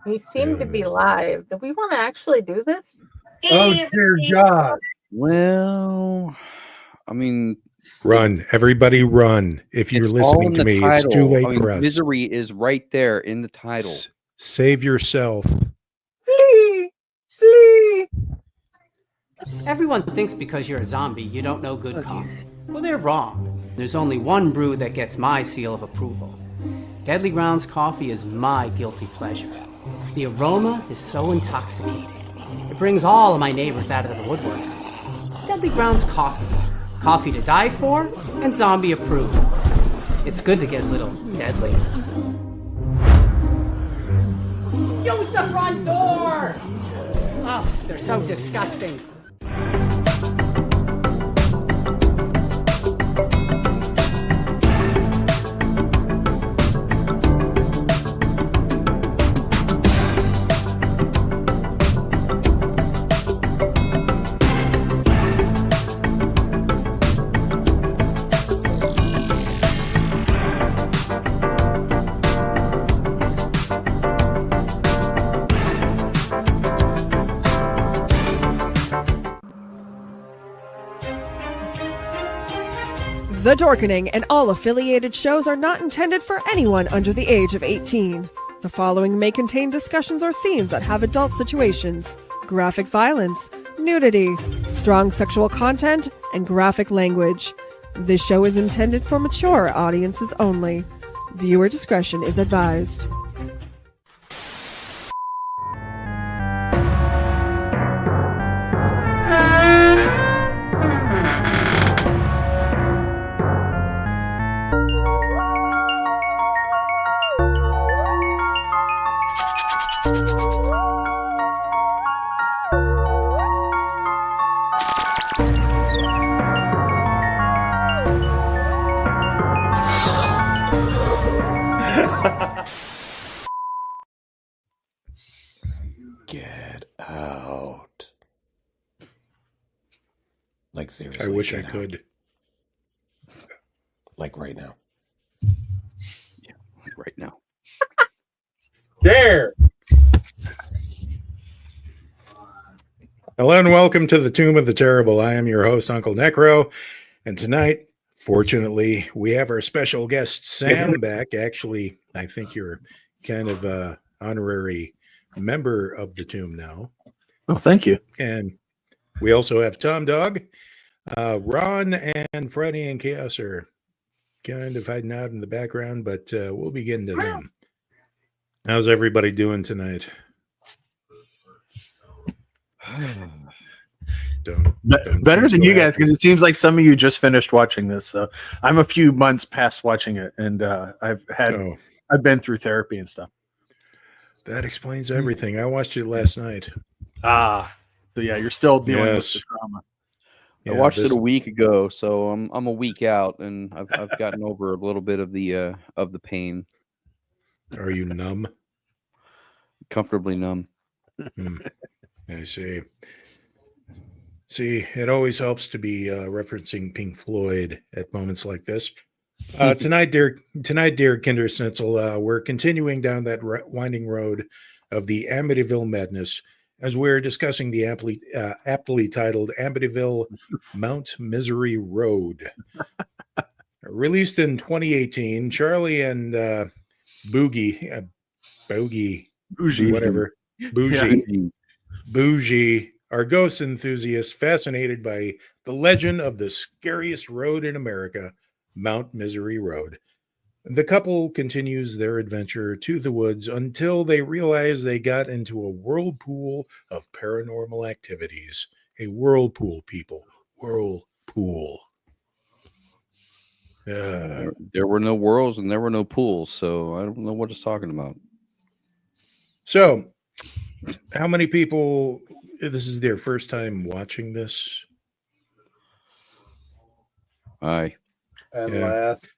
We seem to be live. Do we want to actually do this? Oh, dear God. Well, I mean, Run. Everybody run. If you're listening to me, it's too late for us. Misery is right there in the title. Save yourself. Flee! Flee! Everyone thinks because you're a zombie, you don't know good coffee. Well, they're wrong. There's only one brew that gets my seal of approval. Deadly Grounds coffee is my guilty pleasure. The aroma is so intoxicating. It brings all of my neighbors out of the woodwork. Deadly Grounds coffee. Coffee to die for and zombie approved. It's good to get a little deadly. Use the front door! Oh, they're so disgusting. The Dorkening and all affiliated shows are not intended for anyone under the age of 18. The following may contain discussions or scenes that have adult situations, graphic violence, nudity, strong sexual content, and graphic language. This show is intended for mature audiences only. Viewer discretion is advised. Get out. Like, seriously. I wish I could. Like right now. Yeah, like right now. Dare! Hello and welcome to the Tomb of the Terrible. I am your host, UncleNecRo, and tonight, fortunately, we have our special guest, Sam, back. Actually, I think you're kind of an honorary member of the Tomb now. Oh, thank you. And we also have Tom Dog. Ron and Freddie and Chaos are kind of hiding out in the background, but we'll be getting to them. How's everybody doing tonight? Better than you guys, because it seems like some of you just finished watching this. So I'm a few months past watching it, and I've been through therapy and stuff. That explains everything. I watched it last night. So yeah, you're still dealing with the trauma. I watched it a week ago, so I'm a week out, and I've gotten over a little bit of the pain. Are you numb? Comfortably numb. I see. See, it always helps to be referencing Pink Floyd at moments like this. Tonight, dear Kindersnitzel, we're continuing down that winding road of the Amityville madness as we're discussing the aptly titled Amityville Mount Misery Road. Released in 2018, Charlie and Bougie, are ghost enthusiasts fascinated by the legend of the scariest road in America, Mount Misery Road. The couple continues their adventure to the woods until they realize they got into a whirlpool of paranormal activities. A whirlpool, people. Whirlpool. There were no whirls and there were no pools, so I don't know what it's talking about. So, how many people, this is their first time watching this? Aye. And last.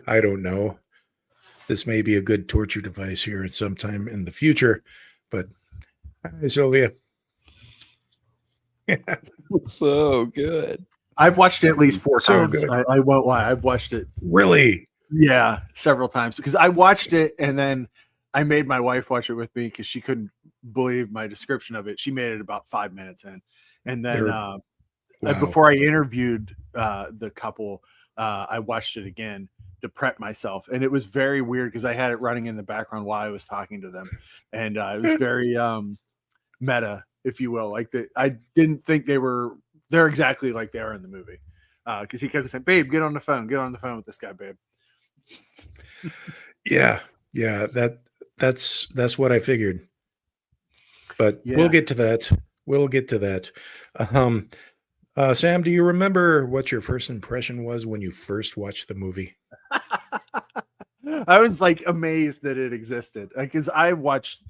I don't know. This may be a good torture device here at some time in the future, but hi, Sylvia. So good. I've watched it at least 4 times. Good. I won't lie. I've watched it. Really? Yeah, several times because I watched it and then I made my wife watch it with me because she couldn't believe my description of it. She made it about 5 minutes in, and then Wow. before I interviewed the couple, I watched it again to prep myself, and it was very weird because I had it running in the background while I was talking to them, and it was very meta, if you will. Like I didn't think they're exactly like they are in the movie because he kept saying, "Babe, get on the phone with this guy, babe." Yeah, that's what I figured. But Yeah. we'll get to that. We'll get to that. Sam, do you remember what your first impression was when you first watched the movie? I was like amazed that it existed because I watched,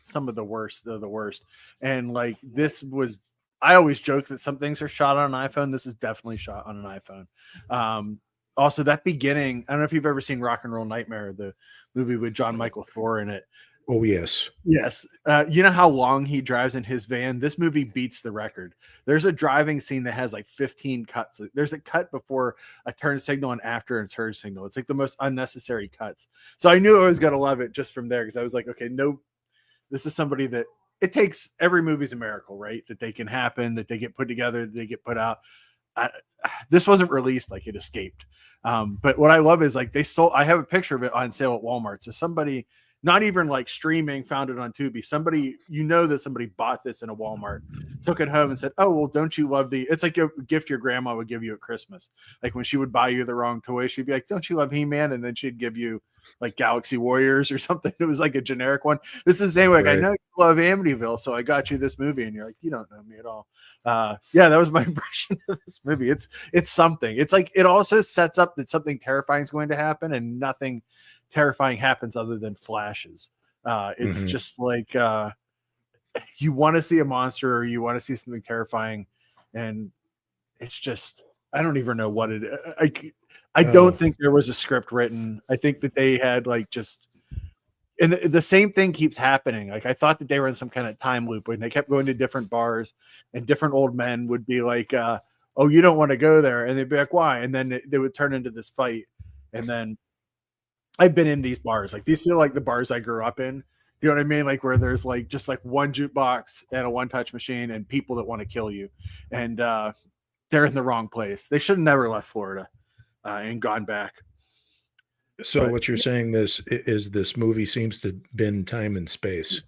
some of the worst of the worst, and like this was. I always joke that some things are shot on an iPhone. This is definitely shot on an iPhone. Also, that beginning. I don't know if you've ever seen Rock and Roll Nightmare, the movie with John Michael Thor in it. Oh, yes. Yes. You know how long he drives in his van? This movie beats the record. There's a driving scene that has like 15 cuts. There's a cut before a turn signal and after a turn signal. It's like the most unnecessary cuts. So I knew I was going to love it just from there because I was like, okay, no, this is somebody that it takes. Every movie's a miracle, right? That they can happen, that they get put together, that they get put out. This wasn't released, like it escaped. But what I love is like I have a picture of it on sale at Walmart. So somebody, not even like streaming, found it on Tubi. Somebody, that somebody bought this in a Walmart, took it home and said, "Oh, well, don't you love it's like a gift your grandma would give you at Christmas. Like when she would buy you the wrong toy, she'd be like, "Don't you love He-Man?" And then she'd give you like Galaxy Warriors or something. It was like a generic one. This is the same way. Like, I know you love Amityville, so I got you this movie. And you're like, you don't know me at all. Yeah, that was my impression of this movie. It's something. It's like it also sets up that something terrifying is going to happen, and nothing terrifying happens other than flashes. It's just like you want to see a monster or you want to see something terrifying, and it's just I don't even know what it. I don't think there was a script written. I think that they had like just. And the same thing keeps happening. Like I thought that they were in some kind of time loop when they kept going to different bars, and different old men would be like, "Oh, you don't want to go there," and they'd be like, "Why?" And then they would turn into this fight. And then I've been in these bars. Like these feel like the bars I grew up in. Do you know what I mean? Like where there's like just like one jukebox and a one-touch machine and people that want to kill you, and they're in the wrong place. They should have never left Florida and gone back. So what you're saying is this movie seems to bend time and space.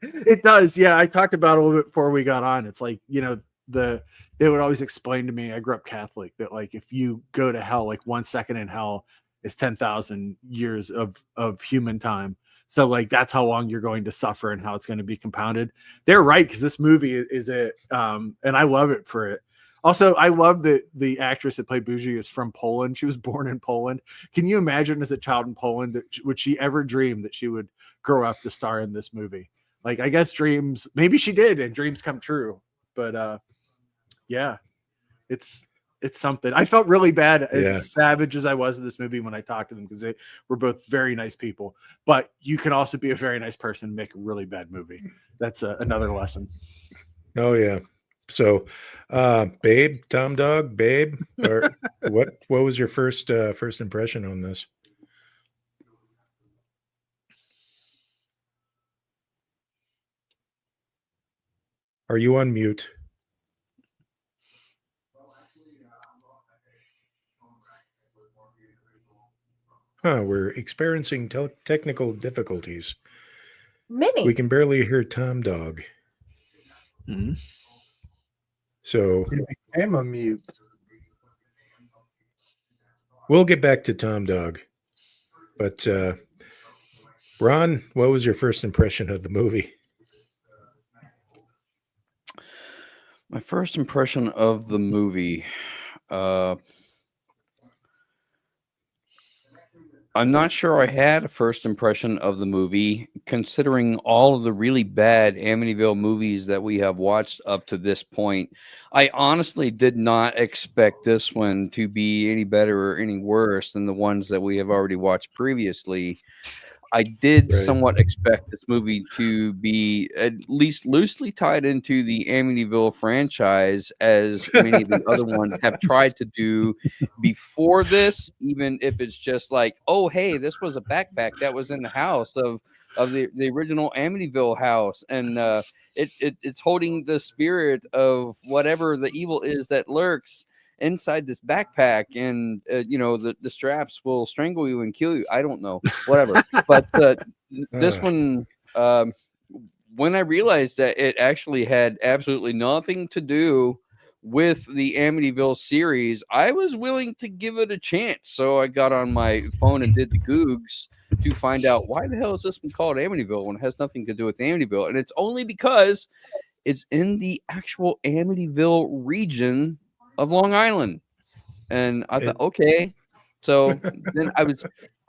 It does. Yeah. I talked about it a little bit before we got on. It's like, they would always explain to me, I grew up Catholic, that like, if you go to hell, like 1 second in hell is 10,000 years of human time. So like, that's how long you're going to suffer and how it's going to be compounded. They're right. Cause this movie is it. And I love it for it. Also, I love that the actress that played Buzi is from Poland. She was born in Poland. Can you imagine as a child in Poland would she ever dream that she would grow up to star in this movie? Like, I guess maybe she did, and dreams come true. But yeah, it's something. I felt really bad as savage as I was in this movie when I talked to them because they were both very nice people. But you can also be a very nice person and make a really bad movie. That's another lesson. Oh yeah. So, Babe, Tom Dog, Babe, or what was your first impression on this? Are you on mute? We're experiencing technical difficulties. Many. We can barely hear Tom Dog. Mm-hmm. So I'm a mute. We'll get back to Tom Dog. But Ron, what was your first impression of the movie? My first impression of the movie. I'm not sure I had a first impression of the movie, considering all of the really bad Amityville movies that we have watched up to this point. I honestly did not expect this one to be any better or any worse than the ones that we have already watched previously. I did Right. somewhat expect this movie to be at least loosely tied into the Amityville franchise, as many of the other ones have tried to do before this, even if it's just like, oh, hey, this was a backpack that was in the house of the original Amityville house, and it's holding the spirit of whatever the evil is that lurks inside this backpack, and the straps will strangle you and kill you. I don't know, whatever. But this one, when I realized that it actually had absolutely nothing to do with the Amityville series, I was willing to give it a chance. So I got on my phone and did the Googs to find out why the hell is this one called Amityville when it has nothing to do with Amityville. And it's only because it's in the actual Amityville region of Long Island. And I thought, okay. So then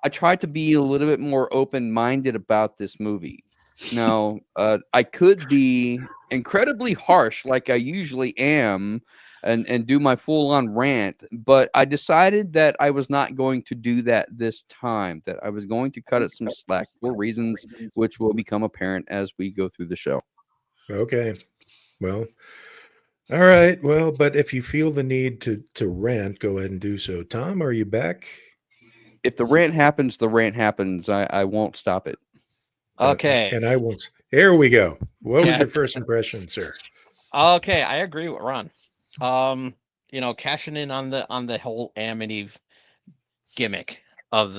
I tried to be a little bit more open-minded about this movie. Now, I could be incredibly harsh like I usually am and do my full-on rant, but I decided that I was not going to do that this time, that I was going to cut it some slack for reasons which will become apparent as we go through the show. Okay. Well, all right. Well, but if you feel the need to rant, go ahead and do so. Tom, are you back? If the rant happens, the rant happens. I won't stop it. Okay. And I won't. Here we go. What was Yeah. your first impression, sir? Okay, I agree with Ron. Cashing in on the whole Amity gimmick of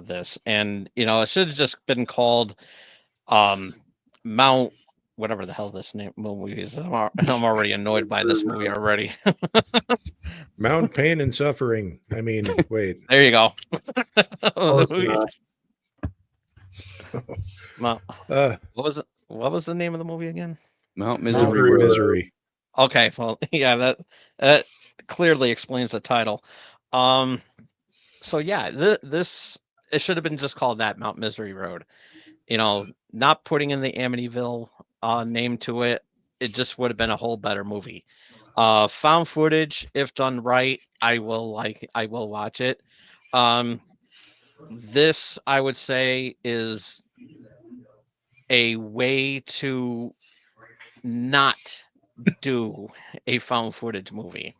this, and it should have just been called Mount whatever the hell this name movie is. I'm already annoyed by this movie already. Mount Pain and Suffering. I mean, wait. There you go. Close The movie- enough. Mount- Uh, what was it? What was the name of the movie again? Mount Misery. Misery. Road. Misery. Okay, well, yeah, that clearly explains the title. So yeah, this it should have been just called that, Mount Misery Road. Not putting in the Amityville name to it, it just would have been a whole better movie. Found footage, if done right, I will watch it. This, I would say, is a way to not do a found footage movie.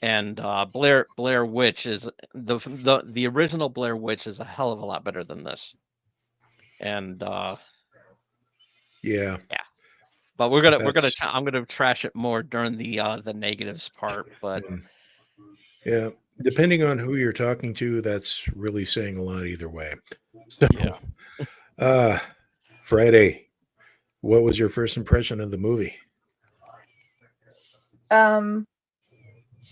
And Blair Witch is the original Blair Witch is a hell of a lot better than this. And Yeah. but I'm gonna trash it more during the negatives part. But Yeah. Depending on who you're talking to, that's really saying a lot either way. So, yeah. Friday, what was your first impression of the movie?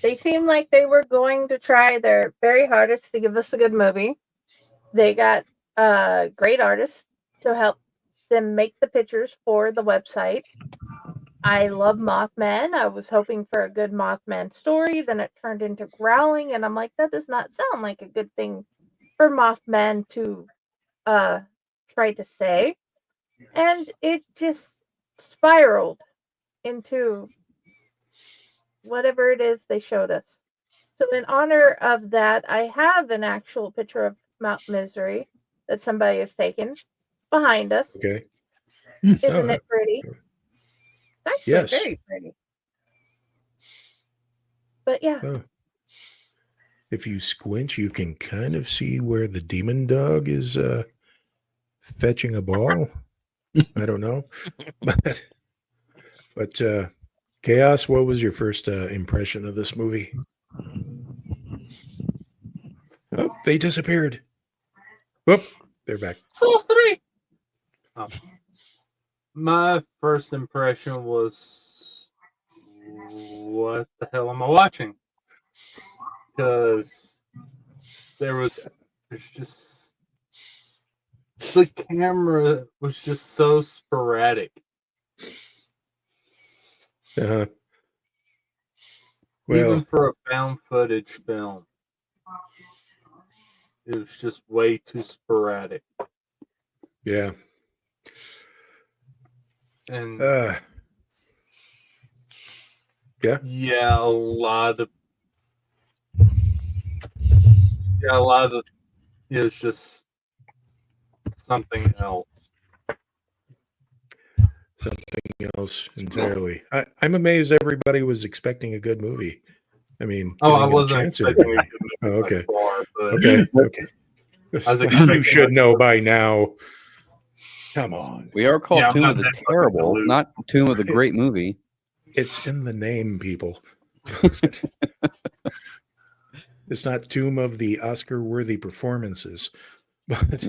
They seemed like they were going to try their very hardest to give us a good movie. They got great artists to help them make the pictures for the website. I love Mothman. I was hoping for a good Mothman story. Then it turned into growling, and I'm like, that does not sound like a good thing for Mothman to try to say. And it just spiraled into whatever it is they showed us. So in honor of that, I have an actual picture of Mount Misery that somebody has taken behind us. Okay. Isn't it pretty? It's actually Yes. very pretty. But yeah. Oh. If you squint, you can kind of see where the demon dog is fetching a ball. I don't know. But Chaos, what was your first impression of this movie? Oh, they disappeared. Whoop, they're back. My first impression was, what the hell am I watching? Because there's just, the camera was just so sporadic. Well, Even for a found footage film, it was just way too sporadic. yeah. And Yeah. a lot of it was just something else. Something else entirely. I'm amazed everybody was expecting a good movie. I mean, Oh, I giving it a wasn't chance here. expecting a good movie Oh, okay. by far, but Okay. Okay. I was You expecting should a- know by now. Come on. We are called Yeah, I'm Tomb not of the that fucking Terrible, deluded. not Tomb of the Great Movie. It's in the name, people. It's not Tomb of the Oscar-worthy performances. But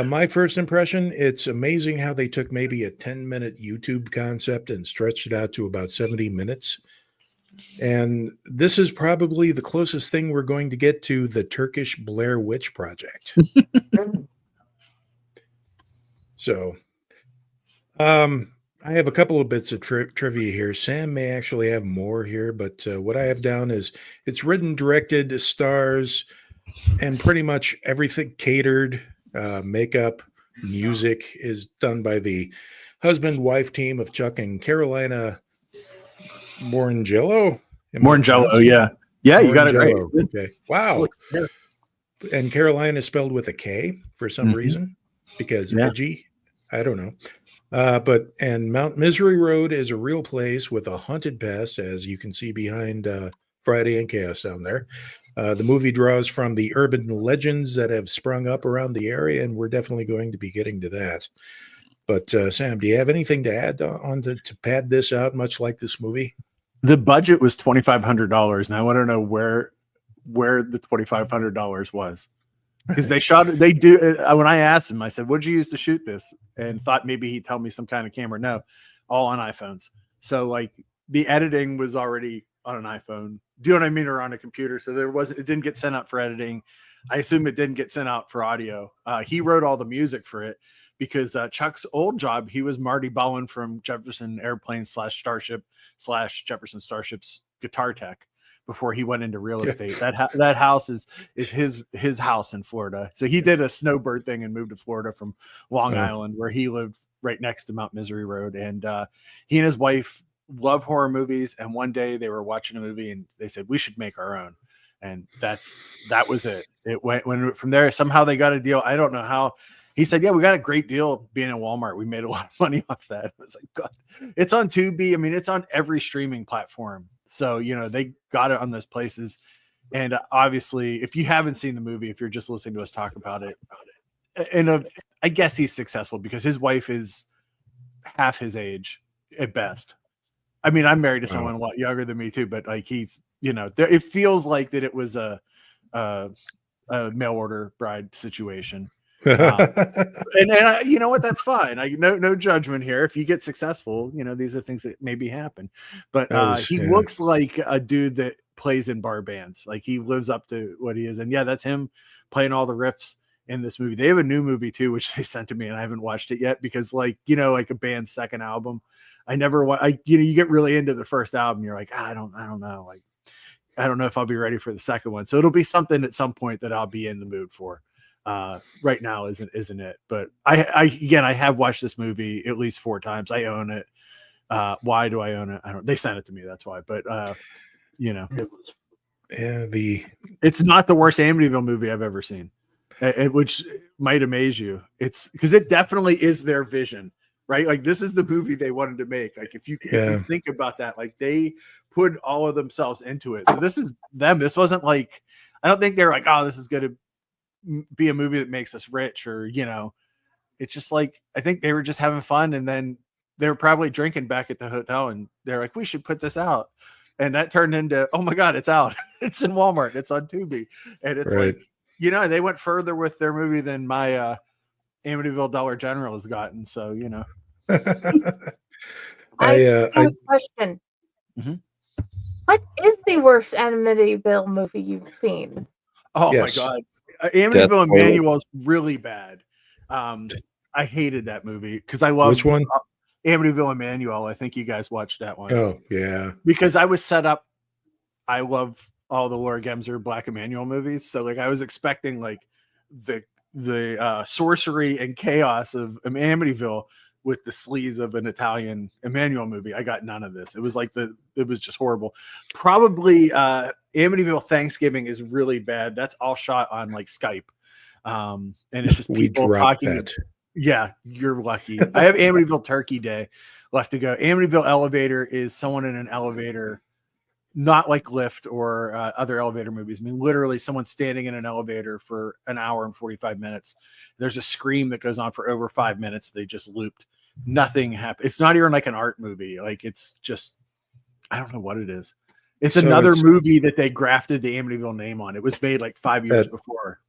my first impression, it's amazing how they took maybe a 10-minute YouTube concept and stretched it out to about 70 minutes. And this is probably the closest thing we're going to get to the Turkish Blair Witch Project. So, I have a couple of bits of trivia here. Sam may actually have more here, but what I have down is it's written, directed, stars, and pretty much everything catered. Makeup, music is done by the husband-wife team of Chuck and Carolina Morangelo. Morangelo, yeah. Yeah, you got it right. Okay. Wow. And Carolina is spelled with a K for some reason, because edgy. I don't know. And Mount Misery Road is a real place with a haunted past, as you can see behind Friday and Chaos down there. The movie draws from the urban legends that have sprung up around the area, and we're definitely going to be getting to that. But Sam, do you have anything to add on to pad this out, much like this movie? The budget was $2,500, and I want to know where the $2,500 was, because they shot it. They do. When I asked him, I said, "What'd you use to shoot this?" And thought maybe he'd tell me some kind of camera. No, all on iPhones. So like the editing was already on an iPhone. Do you know what I mean? Or on a computer. So it didn't get sent out for editing. I assume it didn't get sent out for audio. He wrote all the music for it because Chuck's old job, he was Marty Bowen from Jefferson Airplane / Jefferson Starship's guitar tech before he went into real estate. That house is his house in Florida. So he did a snowbird thing and moved to Florida from Long Island, where he lived right next to Mount Misery Road. And he and his wife love horror movies. And one day they were watching a movie and they said, we should make our own. And that was it. It went from there. Somehow they got a deal. I don't know how. He said, yeah, we got a great deal being in Walmart. We made a lot of money off that. I was like, God, it's on Tubi. I mean, it's on every streaming platform. So, they got it on those places. And obviously, if you haven't seen the movie, if you're just listening to us talk about it, I guess he's successful because his wife is half his age at best. I mean, I'm married to someone a lot younger than me too, but like he's, it feels like that it was a mail order bride situation. And you know what? That's fine. No judgment here. If you get successful, these are things that maybe happen. But he looks like a dude that plays in bar bands. Like he lives up to what he is. And yeah, that's him playing all the riffs in this movie. They have a new movie too, which they sent to me, and I haven't watched it yet because, like a band's second album, I never want. You get really into the first album, you're like, I don't know, like I don't know if I'll be ready for the second one. So it'll be something at some point that I'll be in the mood for. Right now isn't it? But I have watched this movie at least 4 times. I own it. Why do I own it? I don't. They sent it to me. That's why. But it's not the worst Amityville movie I've ever seen. Which might amaze you. It's because it definitely is their vision, right? Like this is the movie they wanted to make. Like if you think about that, like they put all of themselves into it. So this is them. This wasn't like, I don't think they're like, oh, this is going to be a movie that makes us rich, or it's just like, I think they were just having fun, and then they were probably drinking back at the hotel, and they're like, we should put this out, and that turned into, oh my god, it's out. It's in Walmart, it's on Tubi, and it's like, they went further with their movie than my Amityville Dollar General has gotten. So I have a question. What is the worst Amityville movie you've seen? Oh my god, Amityville Emmanuel is really bad. I hated that movie because I love which one? Amityville Emmanuel. I think you guys watched that one. Oh yeah, because I was set up. I love all the Laura Gemser Black Emmanuel movies, so like I was expecting like the sorcery and chaos of Amityville with the sleaze of an Italian Emmanuel movie. I got none of this. It was like it was just horrible. Probably Amityville Thanksgiving is really bad. That's all shot on like Skype. And it's just We people dropped talking. that. Yeah, you're lucky. I have Amityville Turkey Day left to go. Amityville elevator is someone in an elevator, not like Lift or other elevator movies. I mean, literally someone standing in an elevator for an hour and 45 minutes. There's a scream that goes on for over 5 minutes. They just looped. Nothing happened. It's not even like an art movie. Like, it's just, I don't know what it is. It's So another it's- movie that they grafted the Amityville name on. It was made like 5 years before.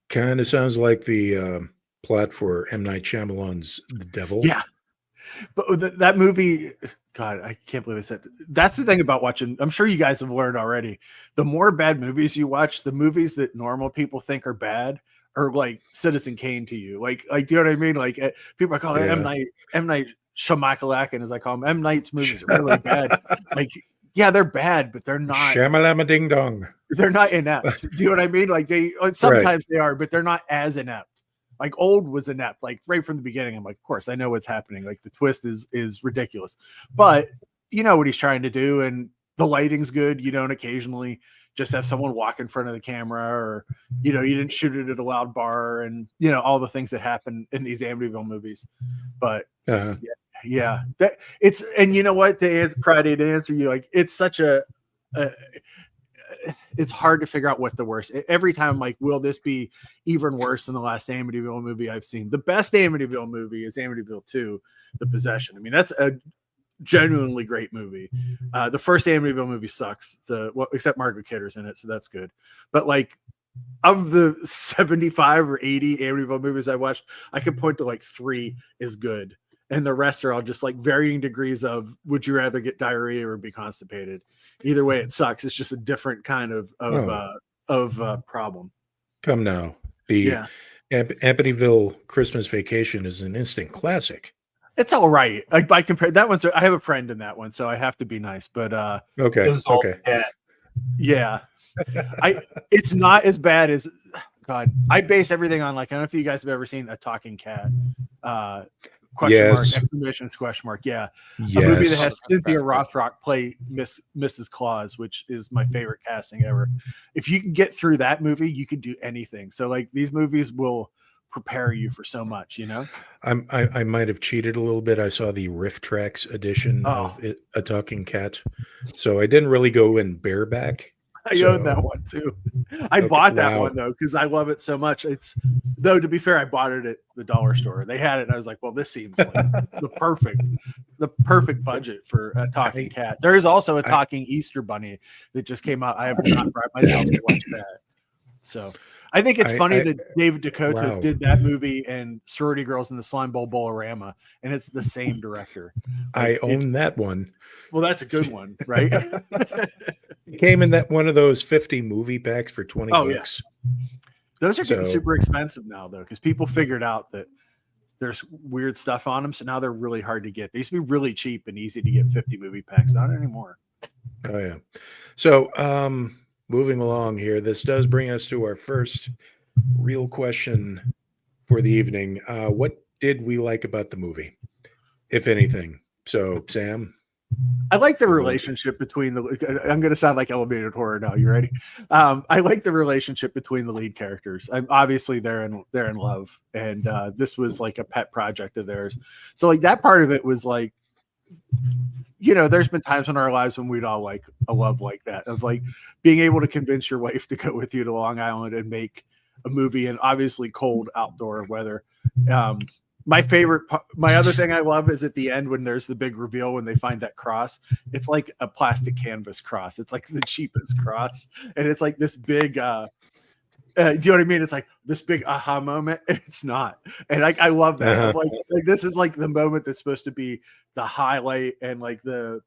Kind of sounds like the plot for M. Night Shyamalan's The Devil. Yeah. But that movie, God, I can't believe I said that's the thing about watching. I'm sure you guys have learned already. The more bad movies you watch, the movies that normal people think are bad are like Citizen Kane to you. Like, do you know what I mean? Like, people are calling M. Night Shyamalan, as I call him. M. Night's movies are really bad. Like, yeah, they're bad, but they're not. Shamalama ding dong. They're not inept. Do you know what I mean? Like, they sometimes they are, but they're not as inept. Like, Old was inept, like right from the beginning. I'm like, of course, I know what's happening. Like, the twist is ridiculous, but you know what he's trying to do, and the lighting's good. You don't occasionally just have someone walk in front of the camera, or you didn't shoot it at a loud bar, and all the things that happen in these Amityville movies. But yeah, that it's, and you know what? Friday to answer you, like, it's such it's hard to figure out what the worst. Every time I'm like, will this be even worse than the last Amityville movie I've seen? The best Amityville movie is Amityville 2, The Possession. I mean, that's a genuinely great movie. The first Amityville movie sucks. Except Margaret Kidder's in it, so that's good. But like, of the 75 or 80 Amityville movies I watched, I could point to like 3 is good. And the rest are all just like varying degrees of, would you rather get diarrhea or be constipated? Either way, it sucks. It's just a different kind of problem. Come now. The Amityville Christmas Vacation is an instant classic. It's all right. Like, by compare, that one's, I have a friend in that one, so I have to be nice. But okay. Yeah. It's not as bad as, God, I base everything on, like, I don't know if you guys have ever seen A Talking Cat. Question mark, exclamation, question mark. Yeah. Yes. A movie that has Cynthia Rothrock play Mrs. Claus, which is my favorite casting ever. If you can get through that movie, you can do anything. So like, these movies will prepare you for so much, I might have cheated a little bit. I saw the Riff Tracks edition of A Talking Cat. So I didn't really go in bareback. I own that one too. I bought that one though, because I love it so much. Though, to be fair, I bought it at the dollar store. They had it, and I was like, well, this seems like the perfect budget for a talking cat. There is also a talking Easter bunny that just came out. I have not brought myself to watch that. So I think it's funny that David Dakota did that movie and Sorority Girls in the Slime Bowl Bolorama, and it's the same director. I own that one. Well, that's a good one, right? It came in that one of those 50 movie packs for 20 bucks. Yeah. Those are getting super expensive now, though, because people figured out that there's weird stuff on them, so now they're really hard to get. They used to be really cheap and easy to get 50 movie packs. Not anymore. Oh yeah. So moving along here, this does bring us to our first real question for the evening. What did we like about the movie, if anything? So, Sam? I like the relationship between I'm going to sound like elevated horror now. You ready? I like the relationship between the lead characters. Obviously they're in love, and this was like a pet project of theirs. So like, that part of it was like, there's been times in our lives when we'd all like a love like that, of like being able to convince your wife to go with you to Long Island and make a movie in obviously cold outdoor weather. My other thing I love is at the end when there's the big reveal, when they find that cross. It's like a plastic canvas cross. It's like the cheapest cross. And it's like this big, do you know what I mean? It's like this big aha moment. It's not. And I love that. Like, this is like the moment that's supposed to be the highlight, and like do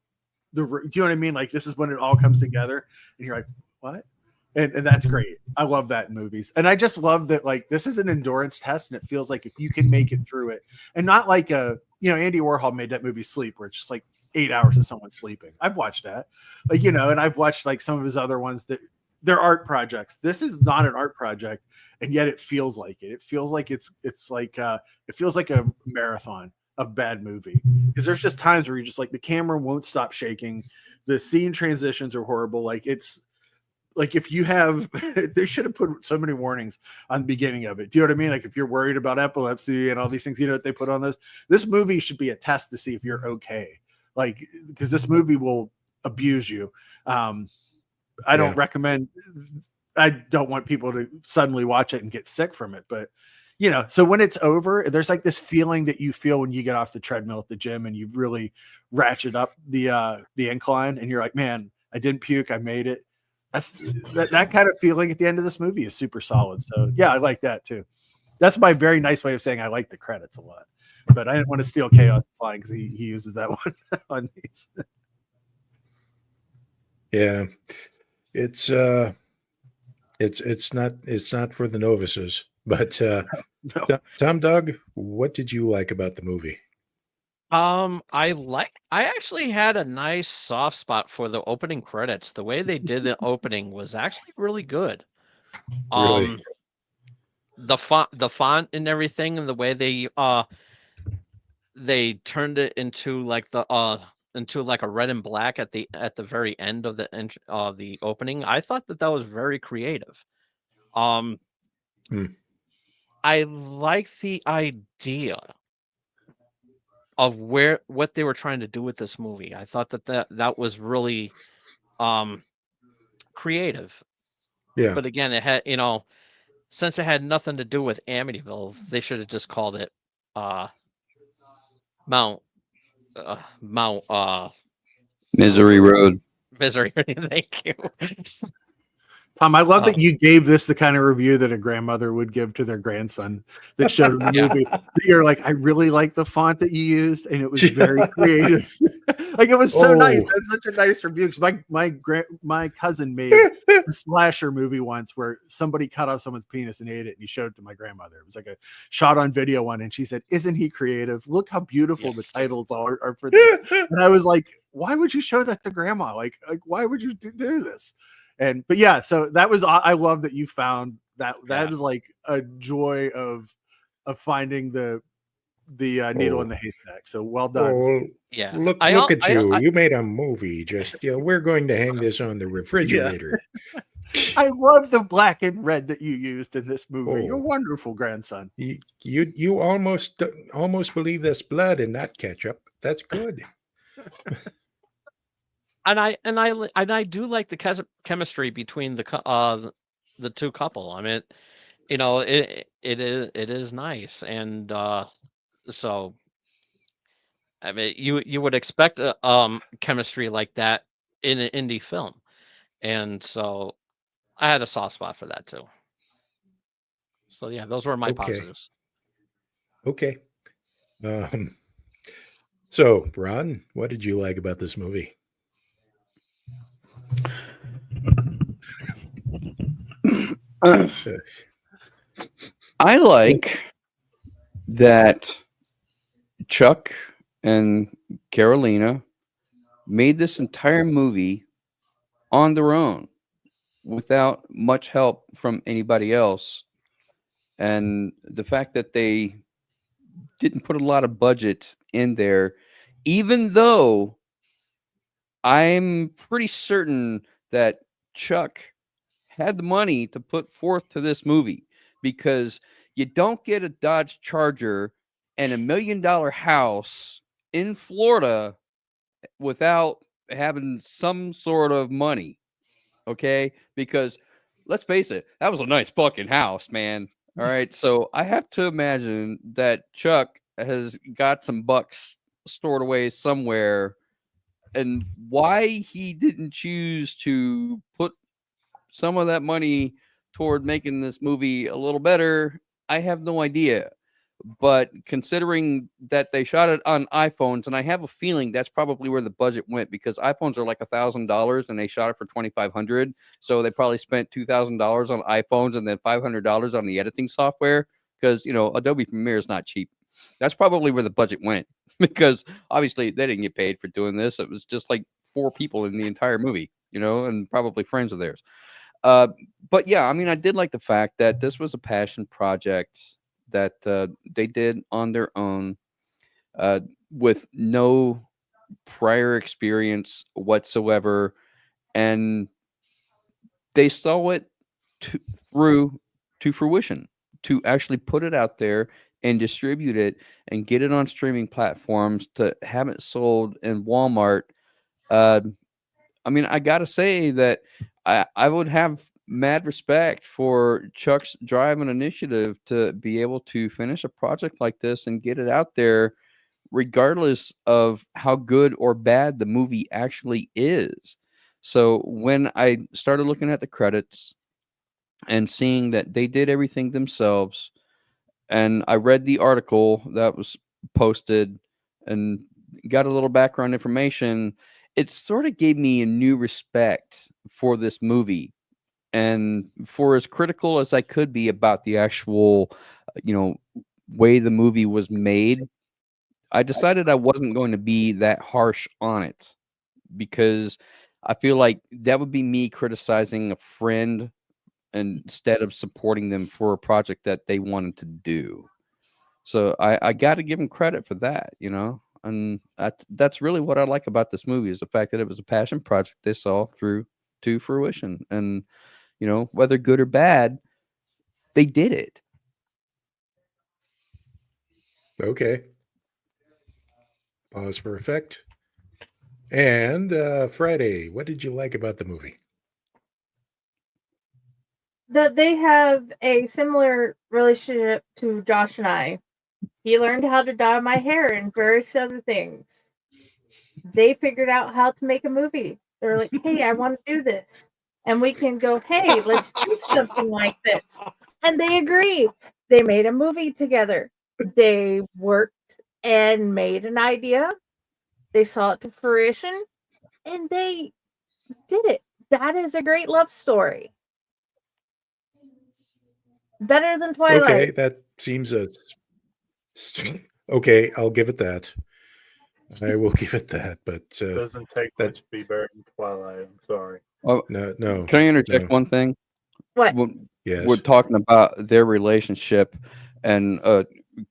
you know what I mean? Like, this is when it all comes together and you're like, what? And that's great. I love that in movies. And I just love that, like, this is an endurance test, and it feels like if you can make it through it, and not like Andy Warhol made that movie Sleep, where it's just like 8 hours of someone sleeping. I've watched that, like, and I've watched like some of his other ones that they're art projects. This is not an art project, and yet it feels like it. It feels like it's like it feels like a marathon of bad movie, because there's just times where you're just like, the camera won't stop shaking, the scene transitions are horrible, like like if you have, they should have put so many warnings on the beginning of it. Do you know what I mean? Like if you're worried about epilepsy and all these things, you know what they put on this movie should be a test to see if you're okay. Like, because this movie will abuse you. I don't recommend, I don't want people to suddenly watch it and get sick from it, but you know, so when it's over, there's like this feeling that you feel when you get off the treadmill at the gym and you really ratchet up the incline and you're like, man, I didn't puke, I made it. That's that kind of feeling at the end of this movie is super solid. So yeah, I like that too. That's my very nice way of saying I like the credits a lot, but I didn't want to steal Chaos' line because he uses that one on these. Yeah, it's not for the novices, but No. Tom Dog, what did you like about the movie? I actually had a nice soft spot for the opening credits. The way they did the opening was actually really good. Really? The font and everything, and the way they turned it into like a red and black at the very end of the opening. I thought that was very creative. I like the idea of what they were trying to do with this movie. I thought that was really creative. Yeah. But again, it had, since it had nothing to do with Amityville, they should have just called it Mount Misery Road. Misery. Thank you. Tom, I love that you gave this the kind of review that a grandmother would give to their grandson that showed the movie. You're like, I really like the font that you used, and it was very creative. Like it was so nice. That's such a nice review. Because my cousin made a slasher movie once where somebody cut off someone's penis and ate it, and he showed it to my grandmother. It was like a shot on video one, and she said, "Isn't he creative? Look how beautiful the titles are for this." And I was like, "Why would you show that to grandma? Like why would you do this?" But yeah, so that was, I love that you found that. That is like a joy of finding the needle in the haystack. So well done. Oh, yeah. Look at you. You made a movie. Just, we're going to hang this on the refrigerator. I love the black and red that you used in this movie. You're wonderful, grandson. You almost believe there's blood and not ketchup. That's good. And I do like the chemistry between the two couple. I mean, it is nice, and so I mean, you would expect chemistry like that in an indie film, and so I had a soft spot for that too. So yeah, those were my positives. Okay. So Ron, what did you like about this movie? I like that Chuck and Carolina made this entire movie on their own without much help from anybody else. And the fact that they didn't put a lot of budget in there, even though I'm pretty certain that Chuck had the money to put forth to this movie, because you don't get a Dodge Charger and $1 million house in Florida without having some sort of money. Okay. Because let's face it, that was a nice fucking house, man. All right. So I have to imagine that Chuck has got some bucks stored away somewhere, and why he didn't choose to put some of that money toward making this movie a little better, I have no idea. But considering that they shot it on iPhones, and I have a feeling that's probably where the budget went, because iPhones are like $1,000 and they shot it for $2,500. So they probably spent $2,000 on iPhones and then $500 on the editing software, because Adobe Premiere is not cheap. That's probably where the budget went, because obviously they didn't get paid for doing this. It was just like 4 people in the entire movie, and probably friends of theirs. But yeah, I mean, I did like the fact that this was a passion project that they did on their own, with no prior experience whatsoever. And they saw it through to fruition, to actually put it out there and distribute it and get it on streaming platforms, to have it sold in Walmart. I mean, I gotta say that I would have mad respect for Chuck's drive and initiative to be able to finish a project like this and get it out there, regardless of how good or bad the movie actually is. So when I started looking at the credits and seeing that they did everything themselves, and I read the article that was posted and got a little background information, it sort of gave me a new respect for this movie. And for as critical as I could be about the actual, way the movie was made, I decided I wasn't going to be that harsh on it, because I feel like that would be me criticizing a friend instead of supporting them for a project that they wanted to do. So I got to give them credit for that, and that's really what I like about this movie, is the fact that it was a passion project they saw through to fruition. And, whether good or bad, they did it. Okay. Pause for effect. And Friday, what did you like about the movie? That they have a similar relationship to Josh and I. He learned how to dye my hair and various other things. They figured out how to make a movie. They're like, hey, I want to do this. And we can go, hey, let's do something like this. And they agree. They made a movie together. They worked and made an idea. They saw it to fruition. And they did it. That is a great love story. Better than Twilight. Okay, that seems okay. I'll give it that. I will give it that. But It doesn't take much to be better than Twilight. I'm sorry. Oh, no. Can I interject one thing? What? Yes. We're talking about their relationship, and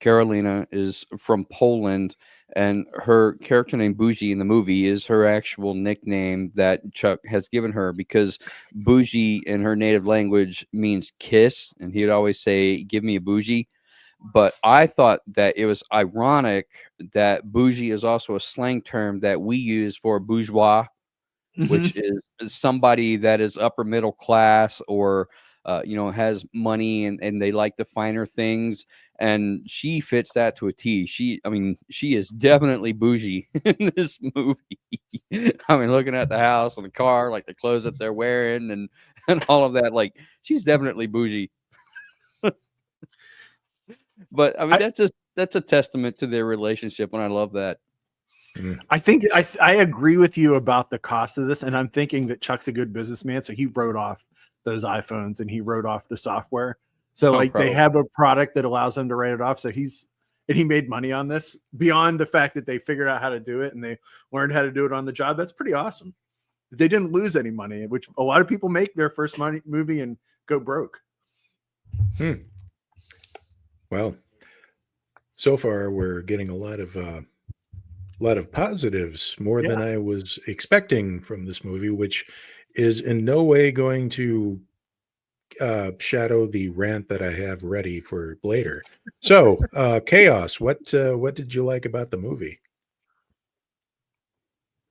Carolina is from Poland, and her character named Buzi in the movie is her actual nickname that Chuck has given her, because Buzi in her native language means kiss, and he'd always say, "Give me a bougie." But I thought that it was ironic that bougie is also a slang term that we use for bourgeois, which is somebody that is upper middle class, or has money, and they like the finer things. And she fits that to a T. She is definitely bougie in this movie. I mean, looking at the house and the car, like the clothes that they're wearing, and all of that, like, she's definitely bougie. But I mean, that's a testament to their relationship, and I love that. I think I agree with you about the cost of this, and I'm thinking that Chuck's a good businessman, so he wrote off those iPhones and he wrote off the software. So they have a product that allows them to write it off. So he made money on this beyond the fact that they figured out how to do it and they learned how to do it on the job. That's pretty awesome. They didn't lose any money, which a lot of people make their first movie and go broke. Well, so far we're getting a lot of positives, more than I was expecting from this movie, which is in no way going to shadow the rant that I have ready for later. So, Chaos, what did you like about the movie?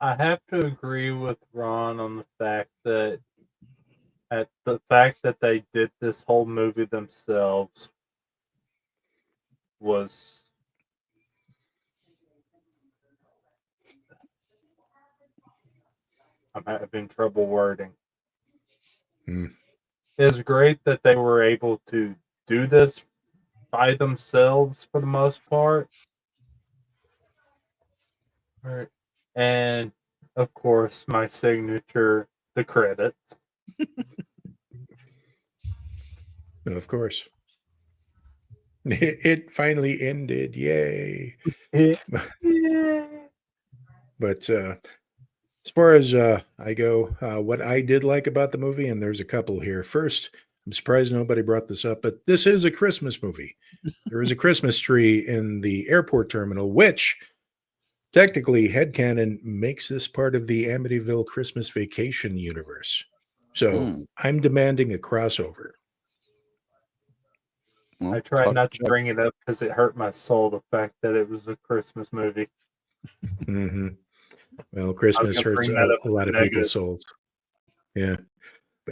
I have to agree with Ron on the fact that they did this whole movie themselves was I'm having trouble wording. It's great that they were able to do this by themselves for the most part. Right. And of course, my signature, the credits. Of course. It finally ended. Yay. But as far as I go, what I did like about the movie, and there's a couple here. First, I'm surprised nobody brought this up, but this is a Christmas movie. There is a Christmas tree in the airport terminal, which technically headcanon makes this part of the Amityville Christmas Vacation universe. So I'm demanding a crossover. Well, I tried talk not to Chuck. bring it up because it hurt my soul, the fact that it was a Christmas movie. Hmm. Well, I was Christmas going to hurts bring that up a as lot a of negative. people's souls. Yeah.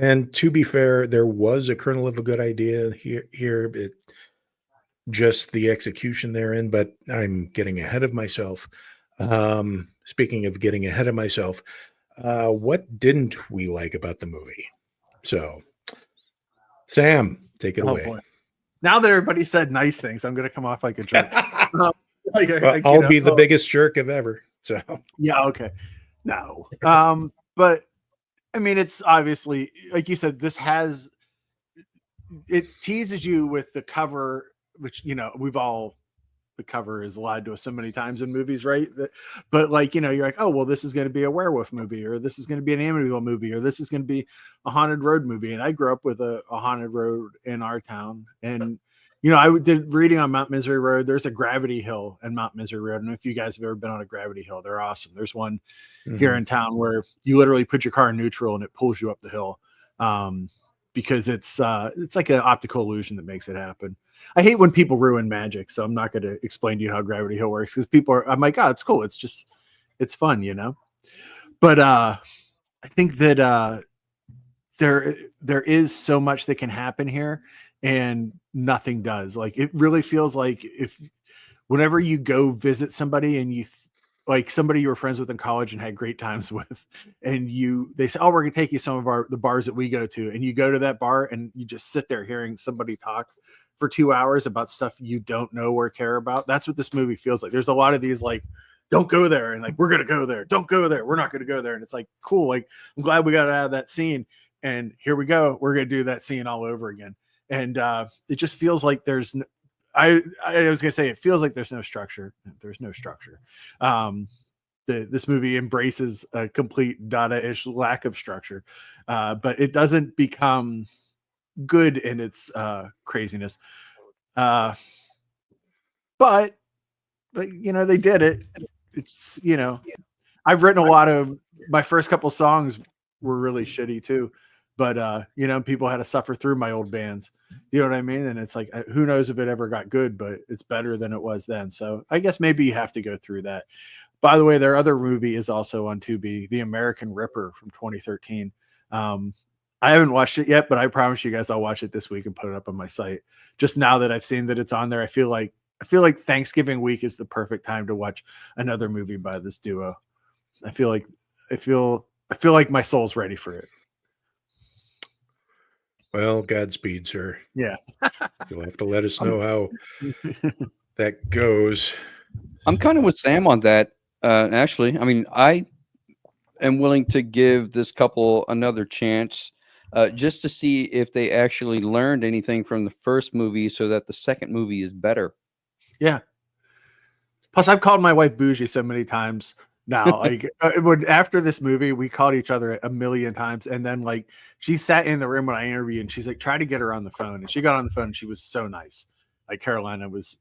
And to be fair, there was a kernel of a good idea here. It just the execution therein, but I'm getting ahead of myself. Speaking of getting ahead of myself, what didn't we like about the movie? So, Sam, take it Oh away. boy! Now that everybody said nice things, I'm going to come off like a jerk. Well, I'll be the biggest jerk of ever. So, yeah, okay. No, but I mean, it's obviously like you said. It teases you with the cover, which the cover is lied to us so many times in movies, right? But like, you're like, oh, well, this is going to be a werewolf movie, or this is going to be an Amityville movie, or this is going to be a haunted road movie. And I grew up with a haunted road in our town. And, I did reading on Mount Misery Road. There's a gravity hill in Mount Misery Road. I don't know if you guys have ever been on a gravity hill. They're awesome. There's one here in town where you literally put your car in neutral and it pulls you up the hill. Because it's like an optical illusion that makes it happen. I hate when people ruin magic, so I'm not going to explain to you how Gravity Hill works because I'm like, oh, it's cool. It's fun, But I think that there is so much that can happen here, and nothing does. Like, it really feels like whenever you go visit somebody and like somebody you were friends with in college and had great times with, and they say, oh, we're going to take you some of the bars that we go to. And you go to that bar and you just sit there hearing somebody talk for 2 hours about stuff you don't know or care about. That's what this movie feels like. There's a lot of these, like, don't go there. And like, we're going to go there. Don't go there. We're not going to go there. And it's like, cool. Like, I'm glad we got out of that scene. And here we go. We're going to do that scene all over again. And it just feels like there's I was gonna say it feels like there's no structure. There's no structure. This movie embraces a complete Dada-ish lack of structure, but it doesn't become good in its craziness. But they did it. It's I've written a lot of my first couple songs were really shitty too. But people had to suffer through my old bands. You know what I mean? And it's like, who knows if it ever got good, but it's better than it was then. So I guess maybe you have to go through that. By the way, their other movie is also on Tubi, The American Ripper from 2013. I haven't watched it yet, but I promise you guys I'll watch it this week and put it up on my site. Just now that I've seen that it's on there, I feel like Thanksgiving week is the perfect time to watch another movie by this duo. I feel like my soul's ready for it. Well, Godspeed, sir. Yeah. You'll have to let us know how that goes. I'm kind of with Sam on that, Ashley. I mean, I am willing to give this couple another chance just to see if they actually learned anything from the first movie so that the second movie is better. Yeah. Plus, I've called my wife Buzi so many times now. Like, after this movie, we called each other a million times. And then, like, she sat in the room when I interviewed and she's like, try to get her on the phone. And she got on the phone and she was so nice. Like, Carolina was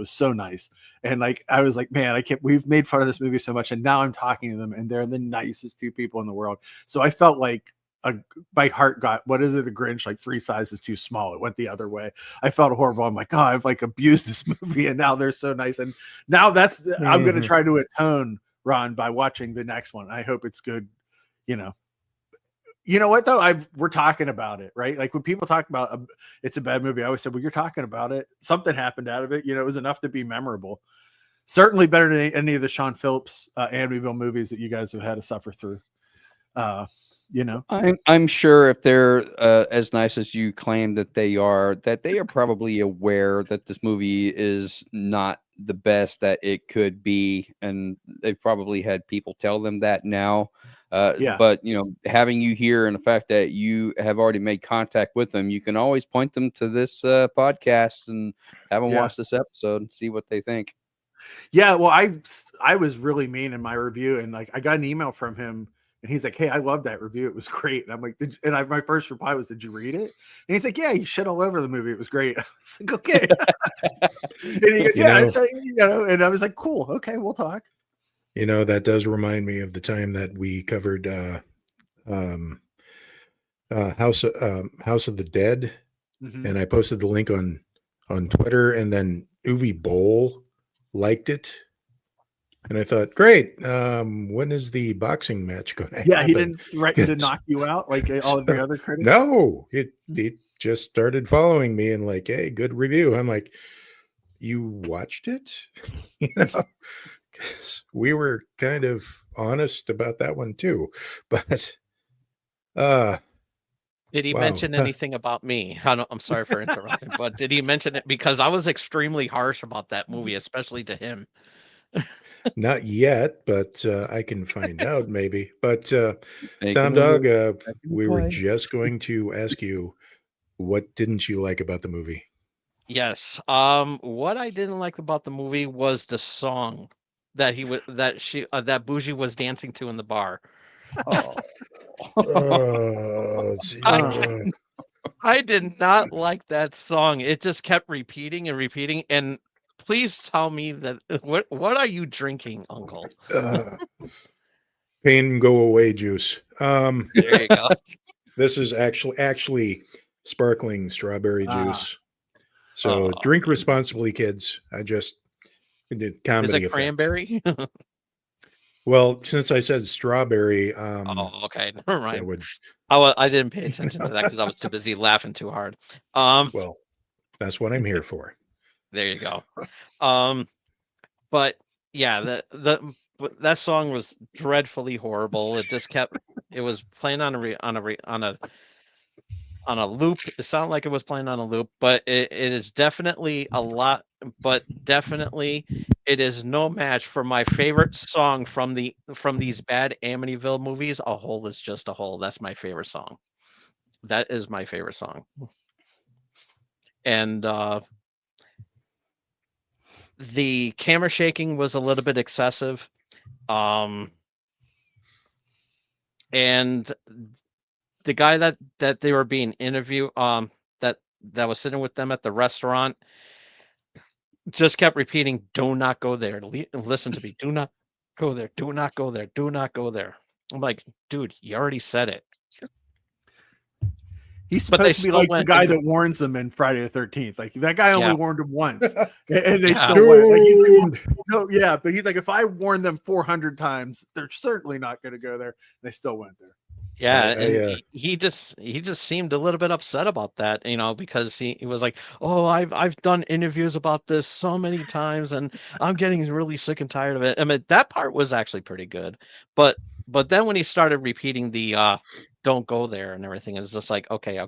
so nice. And like, I was like, man, we've made fun of this movie so much. And now I'm talking to them and they're the nicest two people in the world. So I felt like my heart got, what is it? The Grinch, like 3 sizes too small. It went the other way. I felt horrible. I'm like, oh, I've like abused this movie and now they're so nice. And now I'm going to try to atone, Ron, by watching the next one. I hope it's good. You know what though? We're talking about it, right? Like when people talk about it's a bad movie, I always said, well, you're talking about it. Something happened out of it. It was enough to be memorable. Certainly better than any of the Sean Phillips Amityville movies that you guys have had to suffer through. I'm sure if they're as nice as you claim that they are probably aware that this movie is not the best that it could be, and they've probably had people tell them that now. But having you here and the fact that you have already made contact with them, you can always point them to this podcast and have them watch this episode and see what they think. Yeah, well, I was really mean in my review, and like I got an email from him. And he's like, hey, I love that review. It was great. And I'm like, my first reply was, did you read it? And he's like, yeah, you shit all over the movie. It was great. I was like, okay. And he goes, yeah. So, and I was like, cool. Okay, we'll talk. That does remind me of the time that we covered House of the Dead, Mhm. and I posted the link on Twitter, and then Uwe Boll liked it, and I thought, great. When is the boxing match going to happen? Yeah, he didn't threaten to Yes. knock you out like all of the other critics. No, it just started following me and like, hey, good review. I'm like, you watched it? You know, 'cause we were kind of honest about that one too. But Did he wow. mention anything about me? I'm sorry for interrupting, but did he mention it? Because I was extremely harsh about that movie, especially to him. Not yet, but I can find out maybe. But Making Tom a Dog, move, we were play. just going to ask you, what didn't you like about the movie? Yes. What I didn't like about the movie was the song that that Buzi was dancing to in the bar. Oh. Gee, I, I did not like that song. It just kept repeating and repeating. And please tell me that what are you drinking, Uncle? pain go away juice. There you go. This is actually sparkling strawberry juice. So drink responsibly, kids. I just did comedy Is it effect. cranberry? Well, since I said strawberry, Oh, okay. Never that mind. would, I didn't pay attention to that because I was too busy laughing too hard. well, that's what I'm here for. There you go. But yeah, that song was dreadfully horrible. It just kept. It was playing on a loop. It sounded like it was playing on a loop, but it is definitely a lot. But definitely, it is no match for my favorite song from these bad Amityville movies. A Hole Is Just a Hole. That's my favorite song. That is my favorite song. And the camera shaking was a little bit excessive. And the guy that they were being interviewed, that was sitting with them at the restaurant, just kept repeating, "Do not go there. Listen to me. Do not go there. Do not go there. Do not go there." I'm like, dude, you already said it. He's But they supposed to be still like the went guy anyway. that warns them in Friday the 13th. Like that guy only Yeah. warned them once, and they Yeah. still went. Like he's like, well, no, yeah, but he's like, if I warn them 400 times, they're certainly not going to go there. They still went there. Yeah, I, and he just seemed a little bit upset about that, because he was like, "Oh, I've done interviews about this so many times, and I'm getting really sick and tired of it." I mean, that part was actually pretty good, but then when he started repeating the "Don't go there" and everything, it's just like, okay.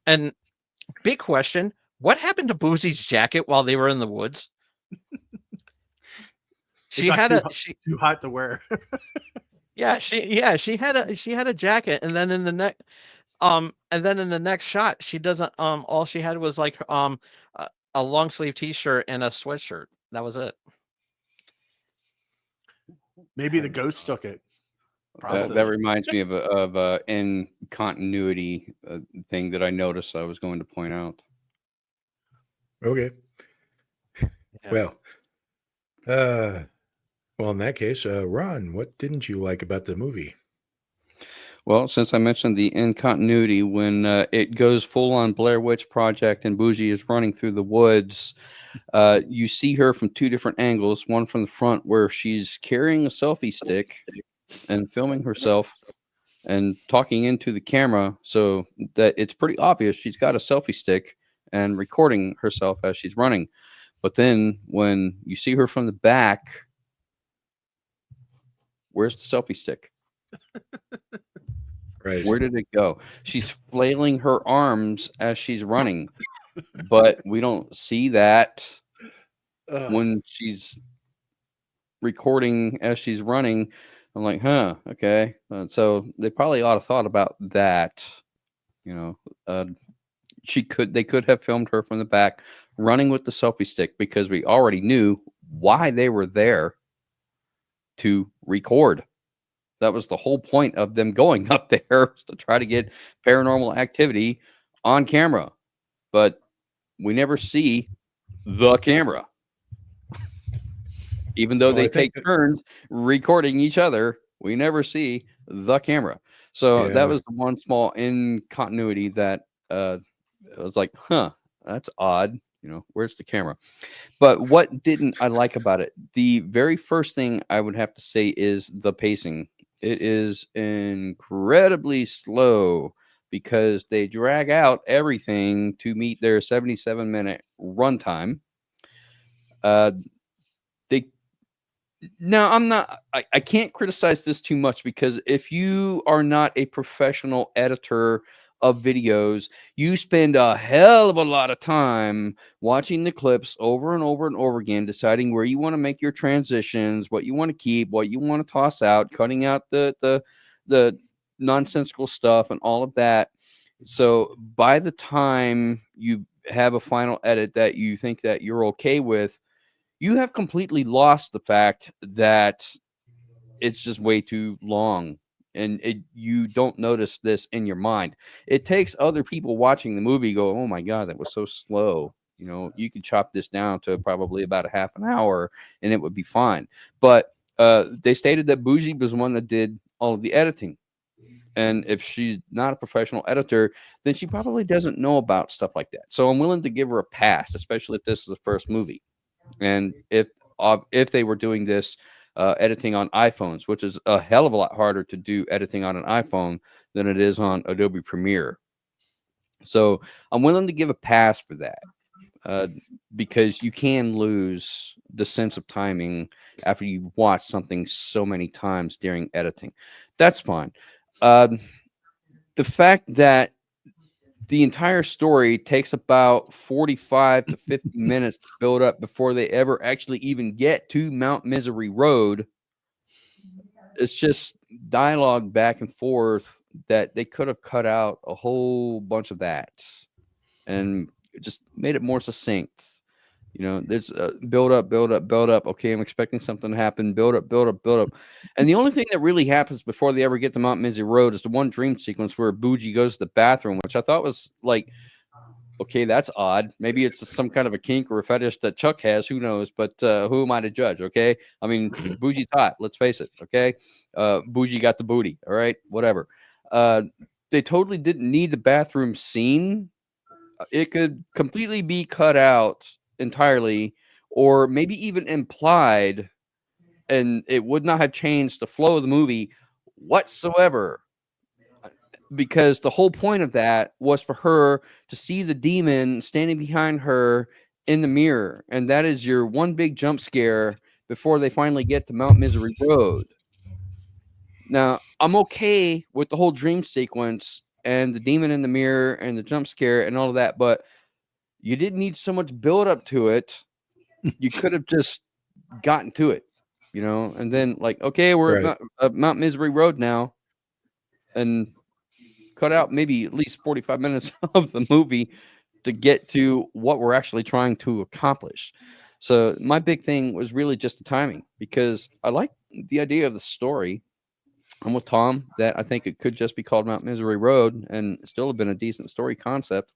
And big question: what happened to Boozy's jacket while they were in the woods? It got too hot to wear. Yeah, she had a jacket, and then in the next shot, she doesn't all she had was like a long sleeve t-shirt and a sweatshirt. That was it. Maybe the ghost took it. That reminds me of a in continuity thing that I noticed I was going to point out. Okay. Yeah. Well, in that case, Ron, what didn't you like about the movie? Well, since I mentioned the in continuity, when it goes full on Blair Witch Project and Buzi is running through the woods, you see her from two different angles. One from the front where she's carrying a selfie stick and filming herself and talking into the camera, so that it's pretty obvious she's got a selfie stick and recording herself as she's running. But then when you see her from the back, where's the selfie stick? Right. Where did it go? She's flailing her arms as she's running, but we don't see that when she's recording as she's running. I'm like, huh, okay. So they probably ought to thought about that. They could have filmed her from the back running with the selfie stick, because we already knew why they were there, to record. That was the whole point of them going up there, to try to get paranormal activity on camera. But we never see the camera. Even though Well, they I think take turns recording each other We never see the camera. So that Yeah. was the one small incontinuity that I was like, huh, that's odd. You know, where's the camera? But what didn't I like about it? The very first thing I would have to say is the pacing. It is incredibly slow because they drag out everything to meet their 77-minute runtime. They Now, I can't criticize this too much because if you are not a professional editor of videos, you spend a hell of a lot of time watching the clips over and over and over again, deciding where you want to make your transitions, what you want to keep, what you want to toss out, cutting out the nonsensical stuff and all of that. So by the time you have a final edit that you think that you're okay with, you have completely lost the fact that it's just way too long, and you don't notice this in your mind. It takes other people watching the movie go, oh my God, that was so slow. You know, you could chop this down to probably about a half an hour and it would be fine. But they stated that Buzi was the one that did all of the editing. And if she's not a professional editor, then she probably doesn't know about stuff like that. So I'm willing to give her a pass, especially if this is the first movie. And if they were doing this editing on iPhones, which is a hell of a lot harder to do editing on an iPhone than it is on Adobe Premiere. So I'm willing to give a pass for that because you can lose the sense of timing after you've watched something so many times during editing. That's fine. The fact that the entire story takes about 45 to 50 minutes to build up before they ever actually even get to Mount Misery Road. It's just dialogue back and forth that they could have cut out a whole bunch of that and just made it more succinct. You know, there's build up. Okay, I'm expecting something to happen. Build up. And the only thing that really happens before they ever get to Mount Misery Road is the one dream sequence where Buzi goes to the bathroom, which I thought was like, okay, that's odd. Maybe it's some kind of a kink or a fetish that Chuck has. Who knows? But who am I to judge? Okay, I mean, Buzi's hot. Let's face it. Okay, Buzi got the booty. All right, whatever. They totally didn't need the bathroom scene. It could completely be cut out entirely, or maybe even implied, and it would not have changed the flow of the movie whatsoever, because the whole point of that was for her to see the demon standing behind her in the mirror, and that is your one big jump scare before they finally get to Mount Misery Road. Now, I'm okay with the whole dream sequence and the demon in the mirror and the jump scare and all of that, but you didn't need so much build up to it. You could have just gotten to it, you know, and then like, okay, we're at Mount Misery Road now, and cut out maybe at least 45 minutes of the movie to get to what we're actually trying to accomplish. So my big thing was really just the timing, because I like the idea of the story. I'm with Tom that I think it could just be called Mount Misery Road and still have been a decent story concept.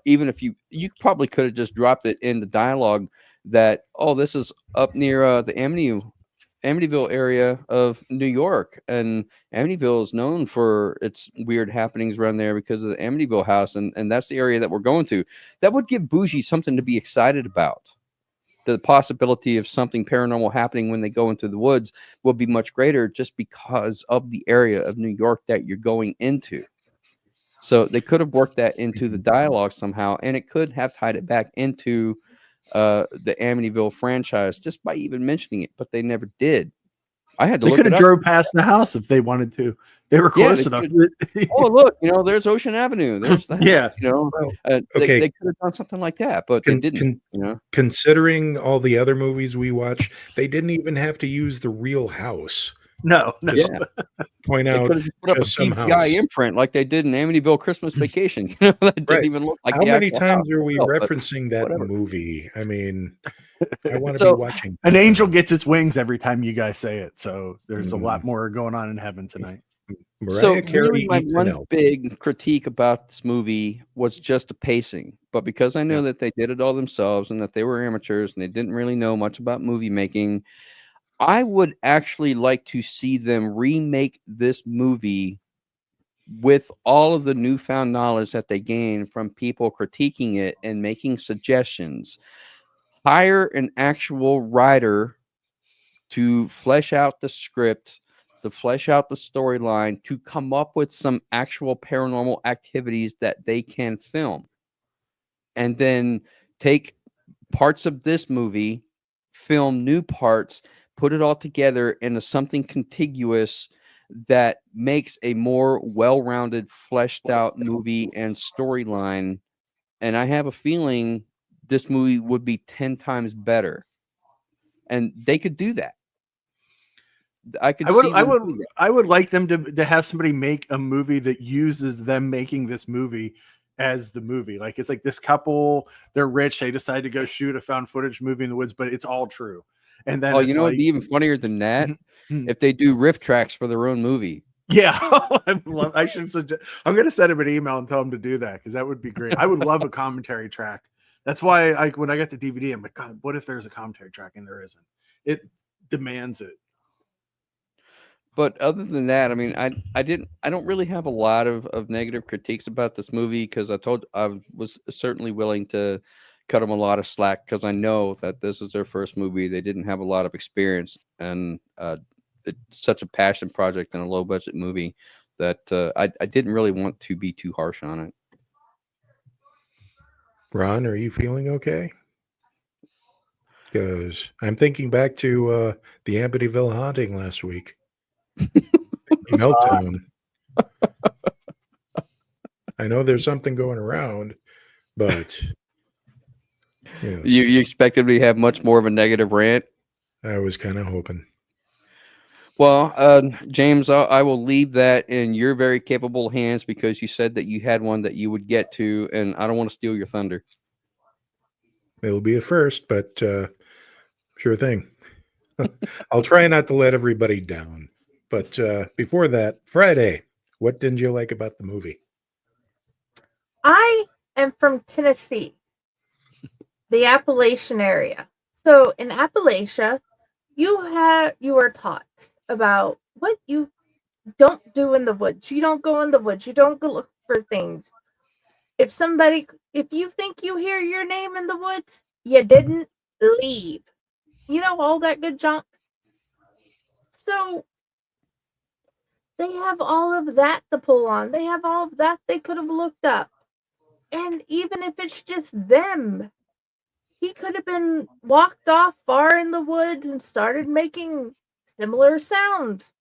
Even if you probably could have just dropped it in the dialogue that, oh, this is up near the Amityville area of New York, and Amityville is known for its weird happenings around there because of the Amityville house, and that's the area that we're going to. That would give Buzi something to be excited about. The possibility of something paranormal happening when they go into the woods will be much greater just because of the area of New York that you're going into. So they could have worked that into the dialogue somehow, and it could have tied it back into the Amityville franchise just by even mentioning it, but they never did. I had to They look could it have up. drove past the house if they wanted to. They were close enough. Oh, look, you know, there's Ocean Avenue. There's the house, Yeah. you know. Okay. They could have done something like that, but they didn't. You know, Considering all the other movies we watch, they didn't even have to use the real house. No. Yeah. Point They out could have just put up a just some CGI house. imprint like they did in Amityville Christmas Vacation. You know, that didn't Right. even look like How the many actual times house are we itself, but referencing that whatever. movie? I mean, I want to So- be watching. An angel gets its wings every time you guys say it. So there's a Mm. lot more going on in heaven tonight. Mariah So Carey really, my eats an one elk. big critique about this movie was just the pacing. But because I know that they did it all themselves and that they were amateurs and they didn't really know much about movie making, I would actually like to see them remake this movie with all of the newfound knowledge that they gain from people critiquing it and making suggestions. Hire an actual writer to flesh out the script, to flesh out the storyline, to come up with some actual paranormal activities that they can film. And then take parts of this movie, film new parts, put it all together into something contiguous that makes a more well-rounded, fleshed out movie and storyline. And I have a feeling this movie would be 10 times better. And they could do that. I could see them do that. I would like them to have somebody make a movie that uses them making this movie as the movie. Like, it's like this couple, they're rich, they decide to go shoot a found footage movie in the woods, but it's all true. And then you know, it'd be even funnier than that if they do riff tracks for their own movie. Yeah, I should suggest. I'm going to send him an email and tell him to do that, because that would be great. I would love a commentary track. That's why when I got the DVD, I'm like, God, what if there's a commentary track and there isn't? It demands it. But other than that, I mean, I don't really have a lot of negative critiques about this movie, because I was certainly willing to cut them a lot of slack, because I know that this is their first movie. They didn't have a lot of experience, and it's such a passion project and a low budget movie that I didn't really want to be too harsh on it. Ron, are you feeling okay? Because I'm thinking back to the Amityville haunting last week. Meltdown. I know there's something going around, but you know, you expected me to have much more of a negative rant. I was kind of hoping. Well, James, I will leave that in your very capable hands, because you said that you had one that you would get to, and I don't want to steal your thunder. It'll be a first, but sure thing. I'll try not to let everybody down. But before that, Friday, what didn't you like about the movie? I am from Tennessee, the Appalachian area. So in Appalachia, you are taught about what you don't do in the woods. You don't go in the woods. You don't go look for things. If you think you hear your name in the woods, you didn't leave. You know, all that good junk. So they have all of that to pull on. They have all of that they could have looked up. And even if it's just them, he could have been walked off far in the woods and started making similar sounds.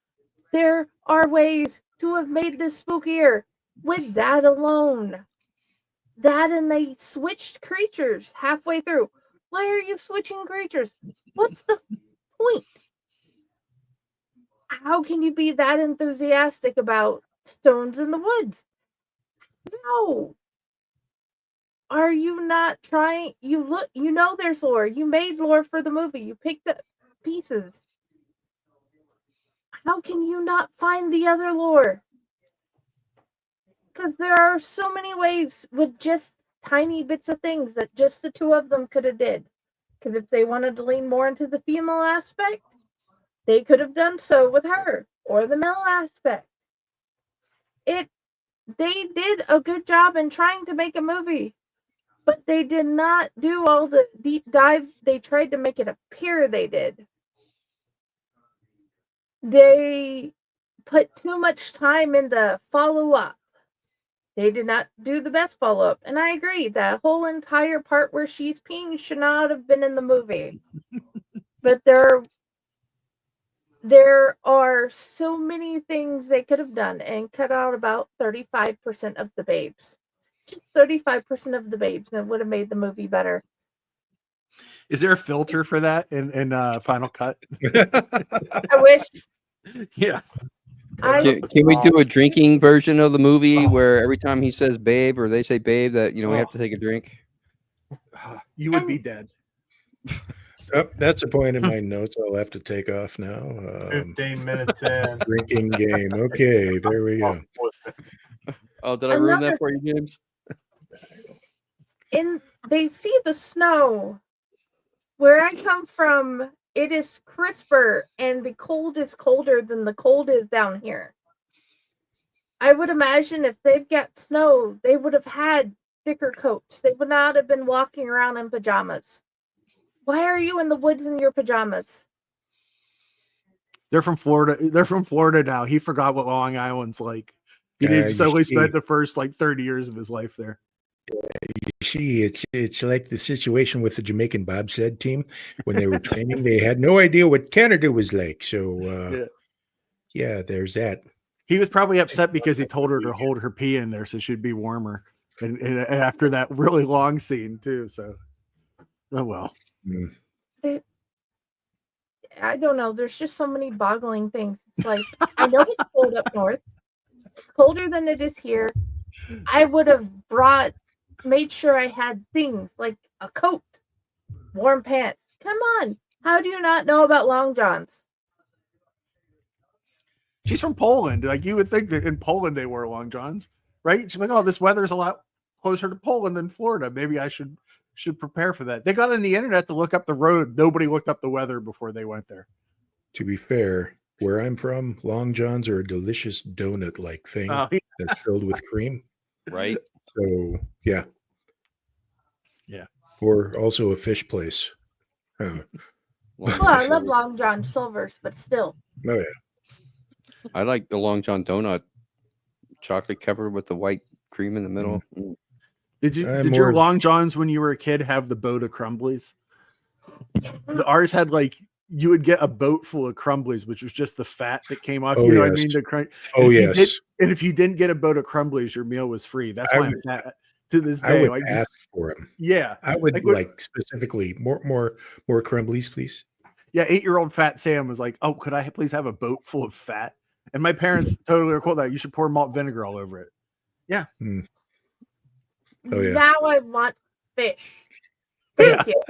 There are ways to have made this spookier with that alone. That, and they switched creatures halfway through. Why are you switching creatures? What's the point? How can you be that enthusiastic about stones in the woods? No. Are you not trying? You know there's lore. You made lore for the movie. You picked up pieces. How can you not find the other lore? Because there are so many ways with just tiny bits of things that just the two of them could have did. Because if they wanted to lean more into the female aspect, they could have done so with her, or the male aspect. They did a good job in trying to make a movie, but they did not do all the deep dive they tried to make it appear they did. They put too much time into follow-up. They did not do the best follow-up. And I agree, that whole entire part where she's peeing should not have been in the movie. But there are so many things they could have done and cut out about 35% of the babes. Just 35% of the babes, that would have made the movie better. Is there a filter for that in Final Cut? I wish. Yeah. Can we do a drinking version of the movie where every time he says babe or they say babe that, you know, we have to take a drink? You would be dead. Oh, that's a point in my notes I'll have to take off now. 15 minutes in. Drinking game. Okay, there we go. Oh, did I ruin that for you, James? They see the snow. Where I come from it is crisper, and the cold is colder than the cold is down here. I would imagine if they've got snow, they would have had thicker coats. They would not have been walking around in pajamas. Why are you in the woods in your pajamas? They're from Florida. They're from Florida now. He forgot what Long Island's like. He didn't just only spent the first like 30 years of his life there. You see, it's like the situation with the Jamaican bobsled team when they were training. They had no idea what Canada was like. So, yeah, there's that. He was probably upset because he told her to hold her pee in there so she'd be warmer. And after that really long scene, too. So, oh, well. I don't know. There's just so many boggling things. It's like, I know it's cold up north. It's colder than it is here. I would have made sure I had things like a coat, warm pants. Come on. How do you not know about long johns? She's from Poland. Like, you would think that in Poland they wore long johns, right? She's like, oh, this weather's a lot closer to Poland than Florida. Maybe I should prepare for that. They got on the internet to look up the road. Nobody looked up the weather before they went there. To be fair, where I'm from, long johns are a delicious donut-like thing that's filled with cream. Right. So, yeah. Yeah. Or also a fish place. Well, I love Long John Silver's, but still. Oh, yeah. I like the Long John donut, chocolate covered with the white cream in the middle. Did your Long Johns when you were a kid have the boat of crumblies? Ours had like, you would get a boat full of crumblies, which was just the fat that came off. You know what I mean? And if you didn't get a boat of crumblies, your meal was free. That's why I'm fat to this day. I would ask for them. Yeah. I would like specifically more crumblies, please. Yeah, 8-year-old fat Sam was like, oh, could I please have a boat full of fat? And my parents totally were cool with that. You should pour malt vinegar all over it. Yeah. Oh, yeah. Now I want fish. Thank you.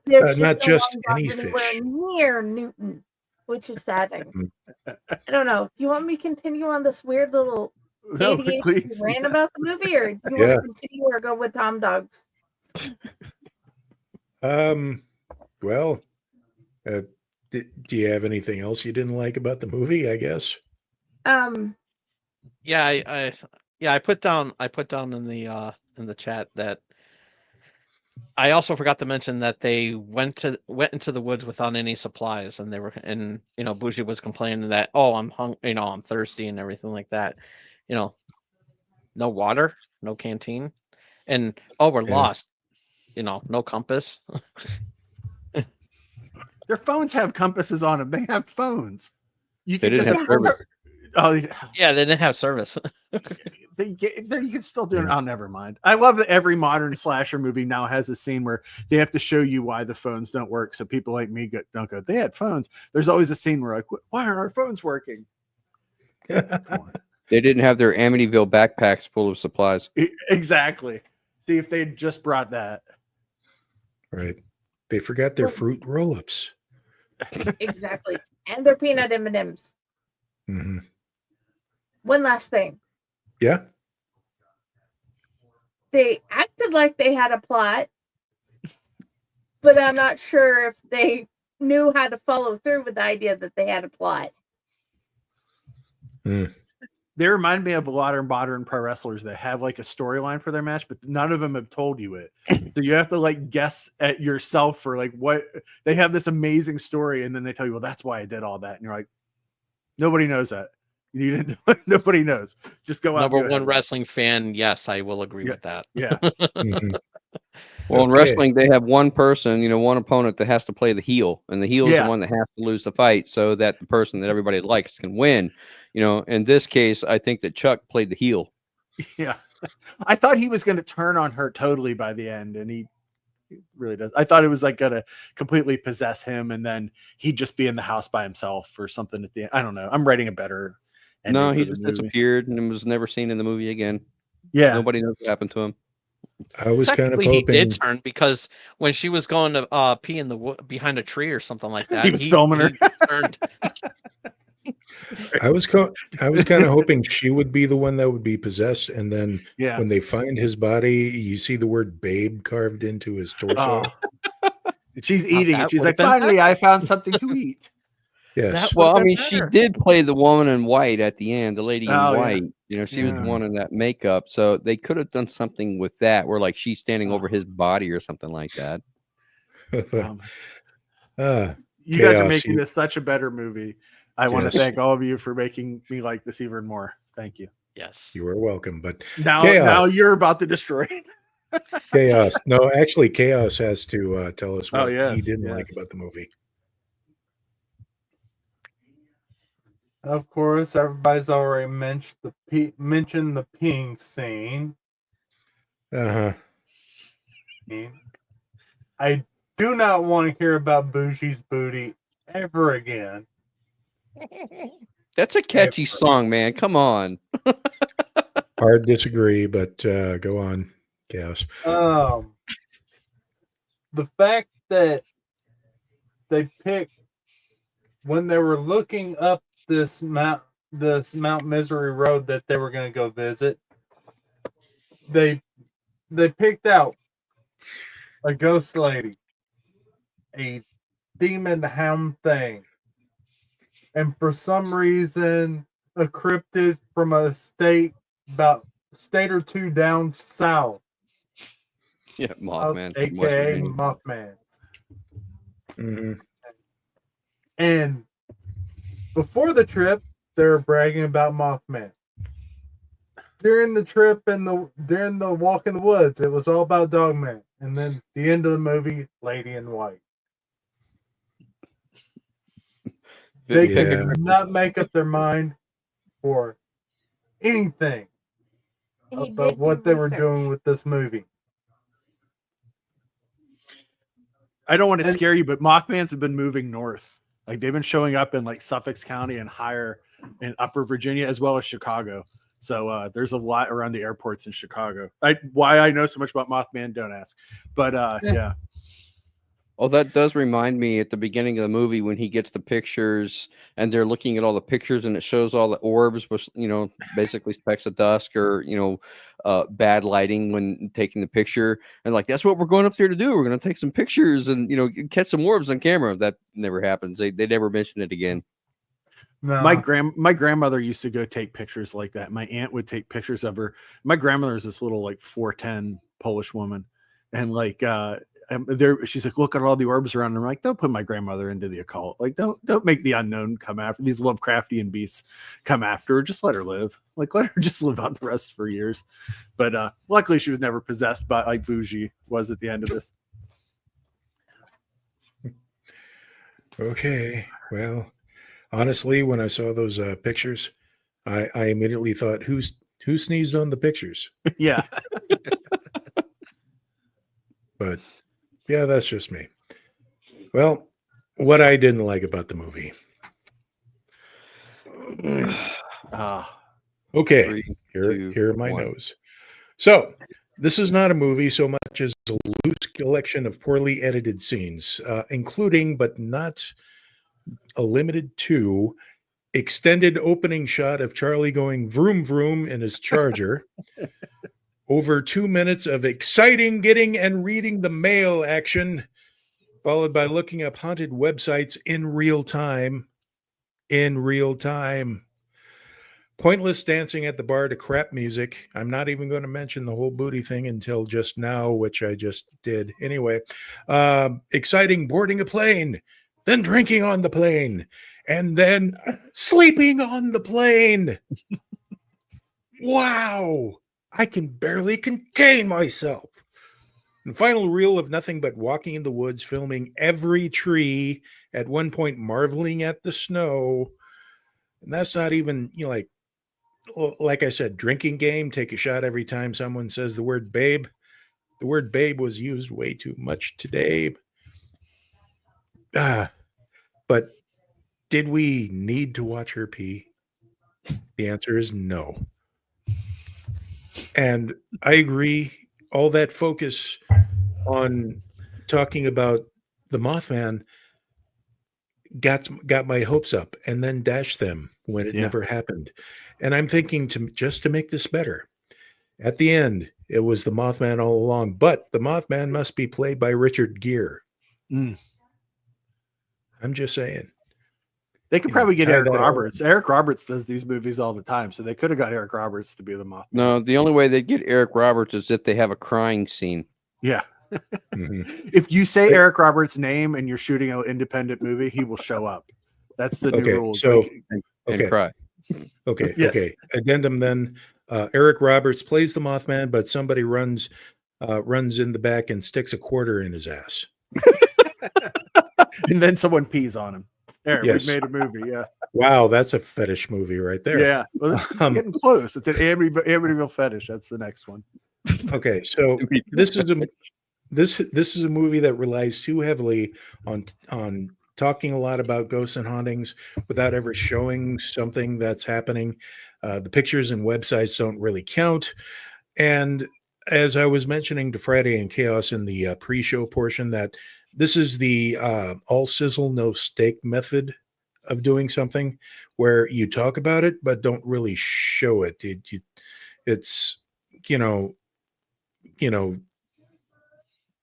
There's not just no any anywhere fish. near Newton, which is saddening. I don't know. Do you want me to continue on this weird little rant about the movie, or do you want to continue or go with Tom Dogs? Well, do you have anything else you didn't like about the movie? I guess. Yeah, I put down in the chat that I also forgot to mention that they went into the woods without any supplies, and Buzi was complaining that, oh, I'm thirsty and everything like that. No water, no canteen, and we're lost. No compass. Their phones have compasses on them. They have phones. They didn't have service. Oh, yeah, they didn't have service. You can still do it. Oh, never mind. I love that every modern slasher movie now has a scene where they have to show you why the phones don't work. So people like me don't go, they had phones. There's always a scene where like, why aren't our phones working? They didn't have their Amityville backpacks full of supplies. Exactly. See if they just brought that. Right. They forgot their fruit roll-ups. Exactly. And their peanut M&Ms. Mm-hmm. One last thing. Yeah. They acted like they had a plot, but I'm not sure if they knew how to follow through with the idea that they had a plot. They remind me of a lot of modern pro wrestlers that have like a storyline for their match, but none of them have told you it. So you have to like guess at yourself for like what they have this amazing story, and then they tell you, well, that's why I did all that. And you're like, nobody knows that. You didn't. Nobody knows. Just go out. Number one wrestling fan. Yes, I will agree with that. Yeah. Well, in wrestling, they have one person, one opponent that has to play the heel, and the heel is the one that has to lose the fight so that the person that everybody likes can win. In this case, I think that Chuck played the heel. Yeah. I thought he was going to turn on her totally by the end, and he really does. I thought it was like going to completely possess him, and then he'd just be in the house by himself or something at the end. I don't know. I'm writing a better. No, he just disappeared and was never seen in the movie again. Yeah. Nobody knows what happened to him. I was kind of hoping he did turn, because when she was going to pee in behind a tree or something like that, he was filming her. Turned. I was kind of hoping she would be the one that would be possessed, and then when they find his body, you see the word "babe" carved into his torso. She's eating that it. She's would've like, been finally, better. I found something to eat. Yes. That Well, I would've been mean, she better. did play the woman in white at the end, the lady in Oh, yeah. white. You know, she was the Yeah. one in that makeup. So they could have done something with that, where like she's standing over his body or something like that. You guys are Chaos, making you- this such a better movie. I want Yes. to thank all of you for making me like this even more. Thank you. Yes. You are welcome. But Now Chaos. you're about to destroy it. Chaos. No, actually, Chaos has to tell us what he yes, didn't like yes. about the movie. Of course, everybody's already mentioned the peeing scene. Uh-huh. I do not want to hear about Buzi's booty ever again. That's a catchy song, man. Come on. Hard disagree, but go on, Chaos. The fact that they picked when they were looking up this Mount Misery Road that they were going to go visit, they picked out a ghost lady, a demon hound thing, and for some reason a cryptid from a state about state or two down south, Yeah, Mothman. from West aka Virginia. Mothman. Mm-hmm. And before the trip, they were bragging about Mothman. During the trip and during the walk in the woods, it was all about Dogman. And then the end of the movie, Lady in White. They Yeah. could not make up their mind for anything He about did what do they were research. doing with this movie. I don't want to And- scare you, but Mothmans have been moving north. Like they've been showing up in like Suffolk County and higher in Upper Virginia as well as Chicago. So there's a lot around the airports in Chicago. Why I know so much about Mothman, don't ask. But yeah. Oh, that does remind me at the beginning of the movie when he gets the pictures and they're looking at all the pictures and it shows all the orbs, which, you know, basically specks of dusk or, you know, bad lighting when taking the picture. And like, that's what we're going up there to do. We're going to take some pictures and, you know, catch some orbs on camera. That never happens. They never mention it again. No. My grandmother used to go take pictures like that. My aunt would take pictures of her. My grandmother is this little like 4'10" Polish woman. And like she's like, look at all the orbs around. And I'm like, don't put my grandmother into the occult. Like, don't make the unknown come after these Lovecraftian beasts come after her. Just let her live. Like, let her just live out the rest for years. But luckily she was never possessed by like Buzi was at the end of this. Okay. Well, honestly, when I saw those pictures, I immediately thought, who sneezed on the pictures? Yeah. But yeah, that's just me. Well, what I didn't like about the movie. Okay, 3, here are my 1. notes. So this is not a movie so much as a loose collection of poorly edited scenes, including but not limited to extended opening shot of Charlie going vroom vroom in his Charger. Over 2 minutes of exciting getting and reading the mail action, followed by looking up haunted websites in real time. In real time. Pointless dancing at the bar to crap music. I'm not even going to mention the whole booty thing until just now, which I just did. Anyway, exciting boarding a plane, then drinking on the plane, and then sleeping on the plane. Wow. I can barely contain myself. And final reel of nothing but walking in the woods, filming every tree, at one point marveling at the snow. And that's not even, you know, like I said, drinking game, take a shot every time someone says the word babe. The word babe was used way too much today. But did we need to watch her pee? The answer is no. And I agree, all that focus on talking about the Mothman got my hopes up and then dashed them when it never happened. And I'm thinking just to make this better, at the end, it was the Mothman all along, but the Mothman must be played by Richard Gere. Mm. I'm just saying. They could You know, probably get tie Eric that all- Roberts. Eric Roberts does these movies all the time, so they could have got Eric Roberts to be the Mothman. No, the only way they'd get Eric Roberts is if they have a crying scene. Yeah. Mhm. If you say Eric Roberts' name and you're shooting an independent movie, he will show up. That's the new Okay, rules. so- Like, And Okay. cry. Okay. Yes. Okay. Addendum then. Eric Roberts plays the Mothman, but somebody runs in the back and sticks a quarter in his ass. and then someone pees on him. Eric, Yes. we made a movie. Yeah. Wow, that's a fetish movie right there. Yeah. Well, it's getting close. It's an Amityville fetish. That's the next one. Okay, so this is a movie that relies too heavily on talking a lot about ghosts and hauntings without ever showing something that's happening. The pictures and websites don't really count. And as I was mentioning to Friday and Chaos in the pre-show portion, that this is the all sizzle no steak method of doing something, where you talk about it but don't really show it. It's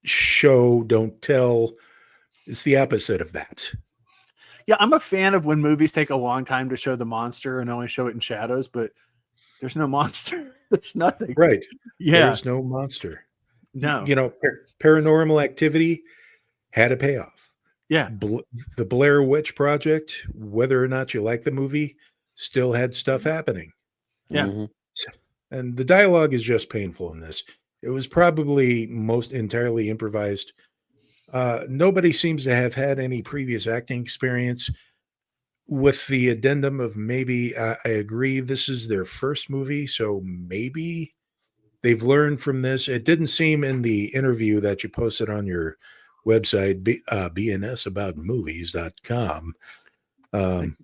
show, don't tell. It's the opposite of that. Yeah, I'm a fan of when movies take a long time to show the monster and only show it in shadows, but there's no monster. There's nothing. Right. Yeah. There's no monster. No. Paranormal Activity had a payoff. Yeah. The Blair Witch Project, whether or not you like the movie, still had stuff happening. Yeah. Mhm. And the dialogue is just painful in this. It was probably most entirely improvised. Nobody seems to have had any previous acting experience, with the addendum of maybe, I agree, this is their first movie, so maybe they've learned from this. It didn't seem in the interview that you posted on your website, bnsaboutmovies.com.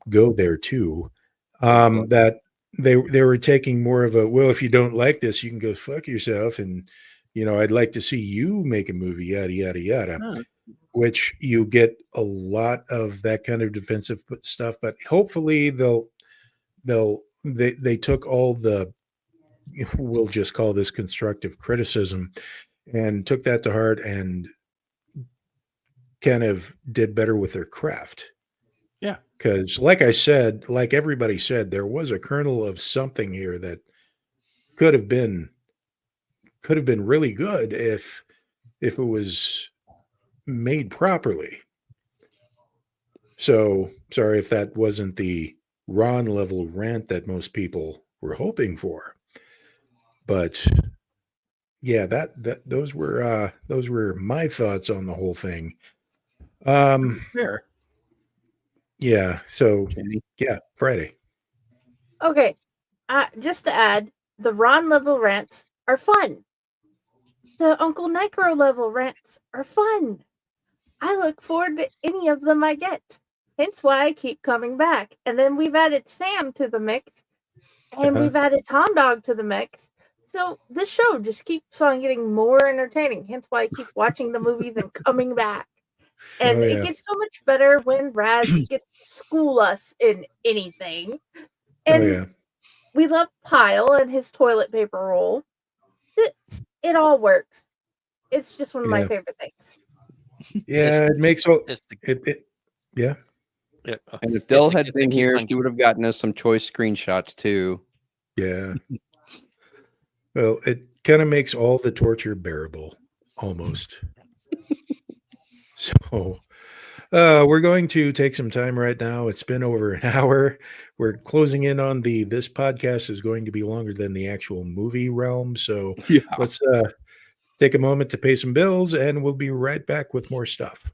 Go there too. That they were taking more of a, well, if you don't like this, you can go fuck yourself, and I'd like to see you make a movie, yada yada yada. Huh. Which you get a lot of that kind of defensive stuff, but hopefully they took all the, we'll just call this constructive criticism, and took that to heart and kind of did better with their craft. Yeah. Because like I said, like everybody said, there was a kernel of something here that could have been really good if it was made properly. So sorry if that wasn't the Ron level rant that most people were hoping for, but yeah, those were my thoughts on the whole thing. Fair. Yeah. So Jamie? yeah, Friday. Okay. Just to add, the Ron level rants are fun. The UncleNecRo level rants are fun. I look forward to any of them I get. Hence why I keep coming back. And then we've added Sam to the mix. And Uh-huh. we've added Tom Dog to the mix. So this show just keeps on getting more entertaining. Hence why I keep watching the movies and coming back. And Oh, it yeah. gets so much better when Raz gets to school us in anything. And Oh yeah. we love Pyle and his toilet paper roll. It all works. It's just one of my Yeah. favorite things. Yeah, it makes all It's the, yeah. yeah, And if Dell It's the- had it's the been key here, point. she would have gotten us some choice screenshots too. Yeah. Well, it kind of makes all the torture bearable, almost. So, we're going to take some time right now. It's been over an hour. We're closing in on this podcast is going to be longer than the actual movie realm. So Yeah. let's take a moment to pay some bills, and we'll be right back with more stuff.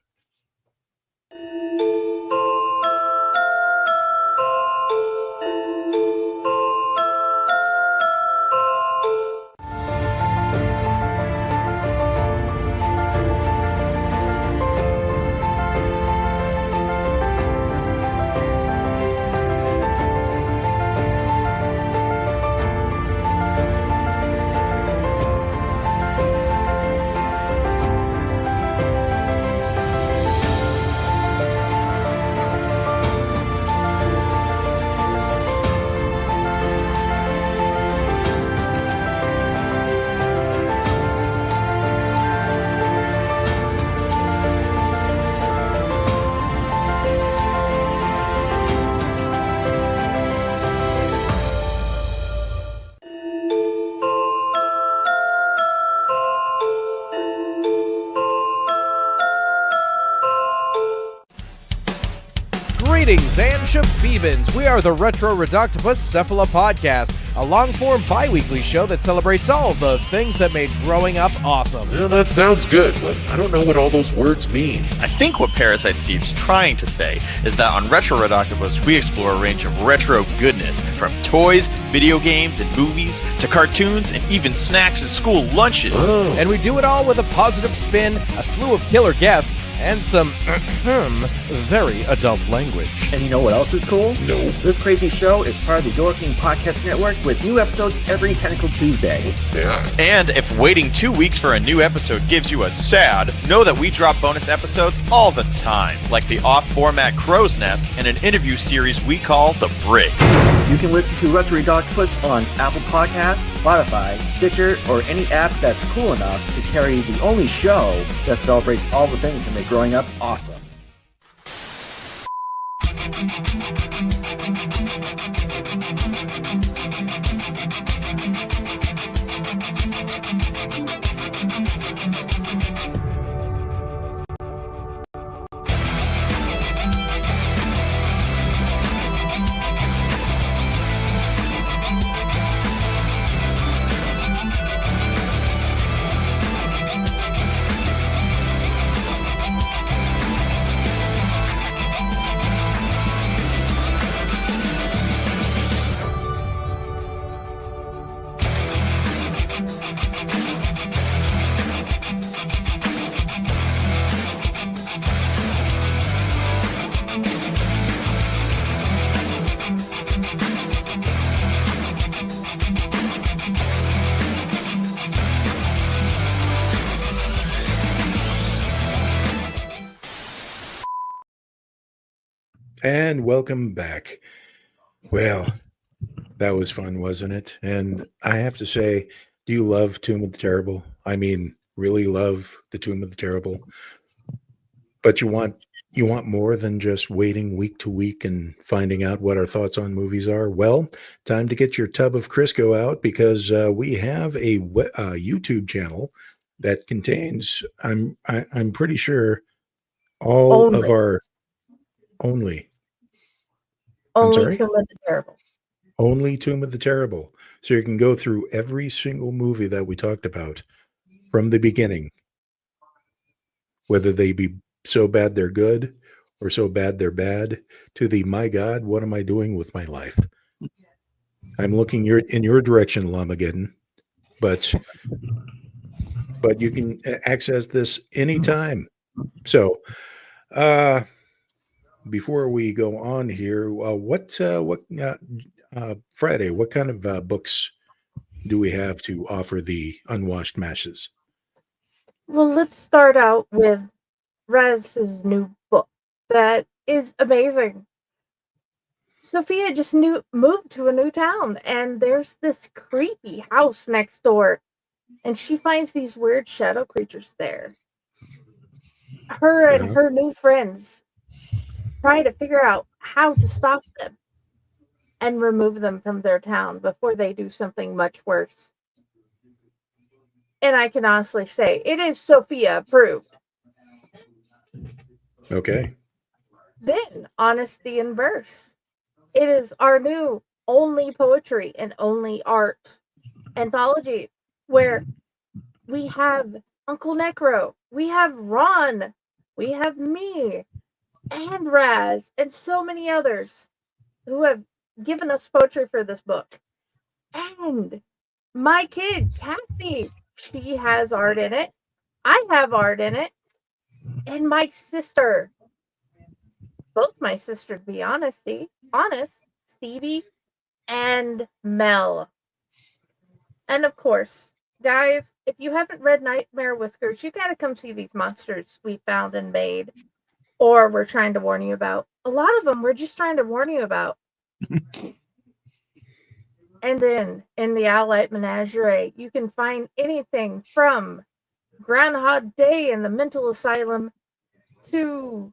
Greetings and shabibans. We are the Retro Reductibus Cephala Podcast, a long-form bi-weekly show that celebrates all the things that made growing up awesome. Well, that sounds good, but I don't know what all those words mean. I think what Parasite Steve's trying to say is that on Retro Reductibus, we explore a range of retro goodness, from toys, video games, and movies, to cartoons, and even snacks and school lunches. Oh. And we do it all with a positive spin, a slew of killer guests, and some very adult language. And you know what else is cool? No. This crazy show is part of the Your King Podcast Network with new episodes every Tentacle Tuesday. What's that? And if waiting 2 weeks for a new episode gives you a sad, know that we drop bonus episodes all the time, like the off-format Crow's Nest and an interview series we call The Brick. You can listen to Retro Reductibus on Apple Podcasts, Spotify, Stitcher, or any app that's cool enough to carry the only show that celebrates all the things that make growing up awesome. And welcome back. Well, that was fun, wasn't it? And I have to say, do you love Tomb of the Terrible? I mean, really love the Tomb of the Terrible. But you want more than just waiting week to week and finding out what our thoughts on movies are? Well, time to get your tub of Crisco out, because we have a YouTube channel that contains, I'm pretty sure, all of our only Tomb of the Terrible. Only Tomb of the Terrible. So you can go through every single movie that we talked about from the beginning, whether they be so bad they're good or so bad they're bad, to the my God, what am I doing with my life? I'm looking in your direction, Lamageddon, but you can access this anytime. So, before we go on here, Friday, what kind of books do we have to offer the unwashed masses? Well, let's start out with Raz's new book that is amazing. Sophia just moved to a new town, and there's this creepy house next door, and she finds these weird shadow creatures there. Her and her new friends try to figure out how to stop them and remove them from their town before they do something much worse. And I can honestly say it is Sophia approved. Okay. Then Honesty in Verse. It is our new only poetry and only art anthology, where we have UncleNecRo, we have Ron, we have me, and Raz, and so many others who have given us poetry for this book. And my kid, Cassie, she has art in it. I have art in it. And my sister, both my sisters, to be honest, Stevie and Mel. And of course, guys, if you haven't read Nightmare Whiskers, you got to come see these monsters we found and made, or we're trying to warn you about. A lot of them we're just trying to warn you about. And then in the Owlite Menagerie, you can find anything from Groundhog Day in the mental asylum to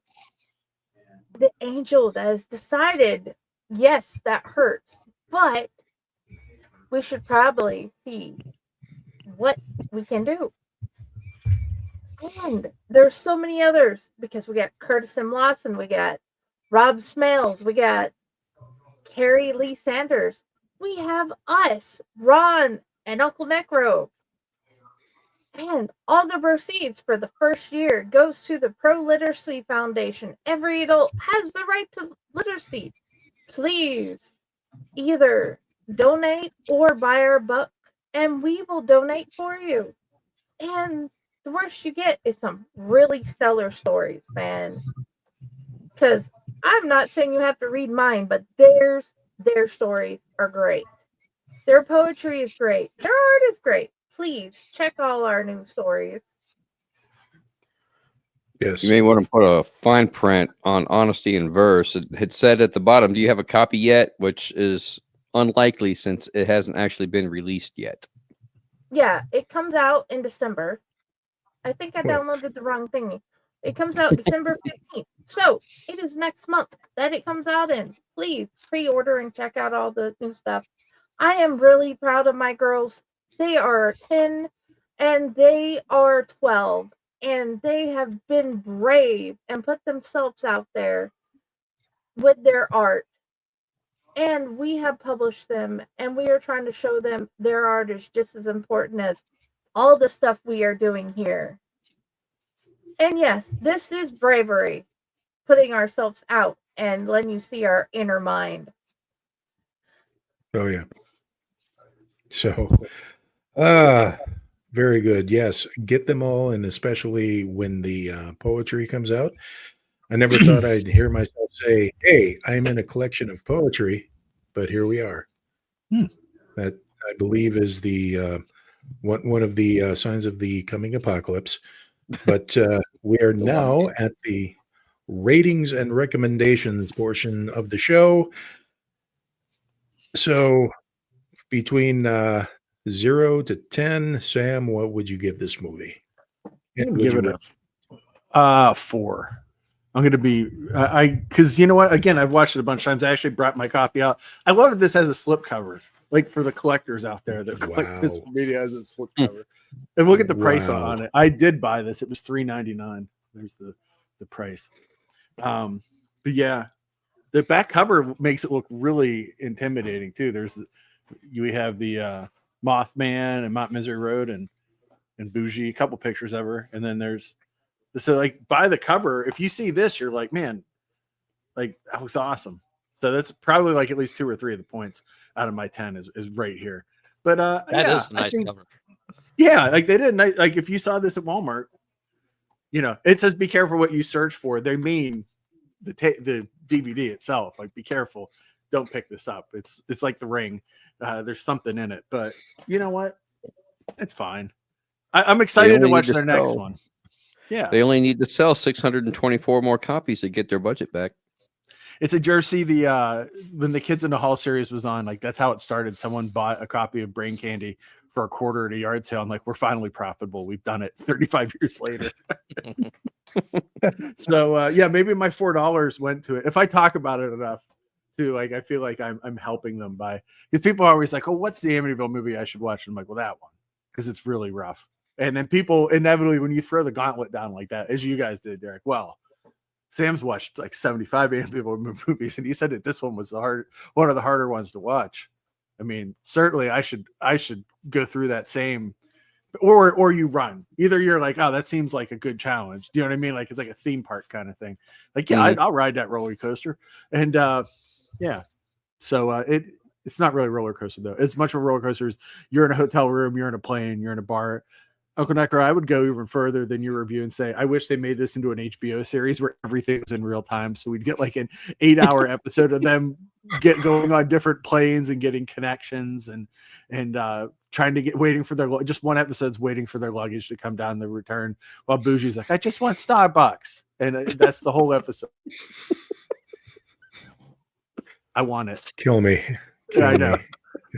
the angel that has decided, yes, that hurts, but we should probably see what we can do. And there's so many others, because we got Curtis M. Lawson, we got Rob Smales. We got Carrie Lee Sanders. We have us, Ron and UncleNecRo. And all the proceeds for the first year goes to the Pro Literacy Foundation. Every adult has the right to literacy. Please either donate or buy our book, and we will donate for you. And the worst you get is some really stellar stories, man. Because I'm not saying you have to read mine, but their stories are great. Their poetry is great. Their art is great. Please check all our new stories. Yes. You may want to put a fine print on honesty in verse. It had said at the bottom, do you have a copy yet? Which is unlikely since it hasn't actually been released yet. Yeah, it comes out in December. I think I downloaded the wrong thingy. It comes out December 15th. So it is next month that it comes out in. Please pre-order and check out all the new stuff. I am really proud of my girls. They are 10 and they are 12. And they have been brave and put themselves out there with their art. And we have published them, and we are trying to show them their art is just as important as all the stuff we are doing here. And yes, this is bravery, putting ourselves out and letting you see our inner mind. Oh, yeah. So, very good. Yes, get them all, and especially when the poetry comes out. I never thought I'd hear myself say, hey, I'm in a collection of poetry, but here we are. That, I believe, is the one of the signs of the coming apocalypse. But we are now at the ratings and recommendations portion of the show. So between 0 to 10, Sam, what would you give this movie? Give it a 4. I'm going to be, because you know what? Again, I've watched it a bunch of times. I actually brought my copy out. I love this as a slipcover, like for the collectors out there that collect this media as a slipcover. And look at the price on it. I did buy this. It was $3.99. There's the price. But yeah, the back cover makes it look really intimidating too. We have the Mothman and Mount Misery Road and Buzi, a couple pictures of her, and then there's. So like by the cover, if you see this, you're like, man, like that looks awesome. So that's probably like at least 2 or 3 of the points out of my 10 is right here. But that is a nice cover. Yeah, like they did. Like if you saw this at Walmart, you know, it says be careful what you search for. They mean the DVD itself. Like be careful, don't pick this up. It's like The Ring. There's something in it, but you know what? It's fine. I'm excited to watch their next one. Yeah, they only need to sell 624 more copies to get their budget back. It's a Jersey. When the Kids in the Hall series was on, like that's how it started. Someone bought a copy of Brain Candy for $0.25 at a yard sale. I'm like, we're finally profitable. We've done it 35 years later. So yeah, maybe my $4 went to it. If I talk about it enough, too, like I feel like I'm helping them by, because people are always like, oh, what's the Amityville movie I should watch? And I'm like, well, that one, because it's really rough. And then people inevitably, when you throw the gauntlet down like that, as you guys did, Derek, well, Sam's watched like 75 Amityville movies, and he said that this one was one of the harder ones to watch. I mean, certainly I should go through that same, or you run. Either you're like, oh, that seems like a good challenge. Do you know what I mean? Like it's like a theme park kind of thing. Like, yeah, I'll ride that roller coaster. And yeah, so it's not really a roller coaster though. It's much of a roller coaster as you're in a hotel room, you're in a plane, you're in a bar. UncleNecRo, I would go even further than your review and say, I wish they made this into an HBO series where everything was in real time. So we'd get like an 8-hour episode of them going on different planes and getting connections and trying to waiting for their, just one episode's waiting for their luggage to come down the return while Buzi's like, I just want Starbucks. And that's the whole episode. I want it. Kill me. I know.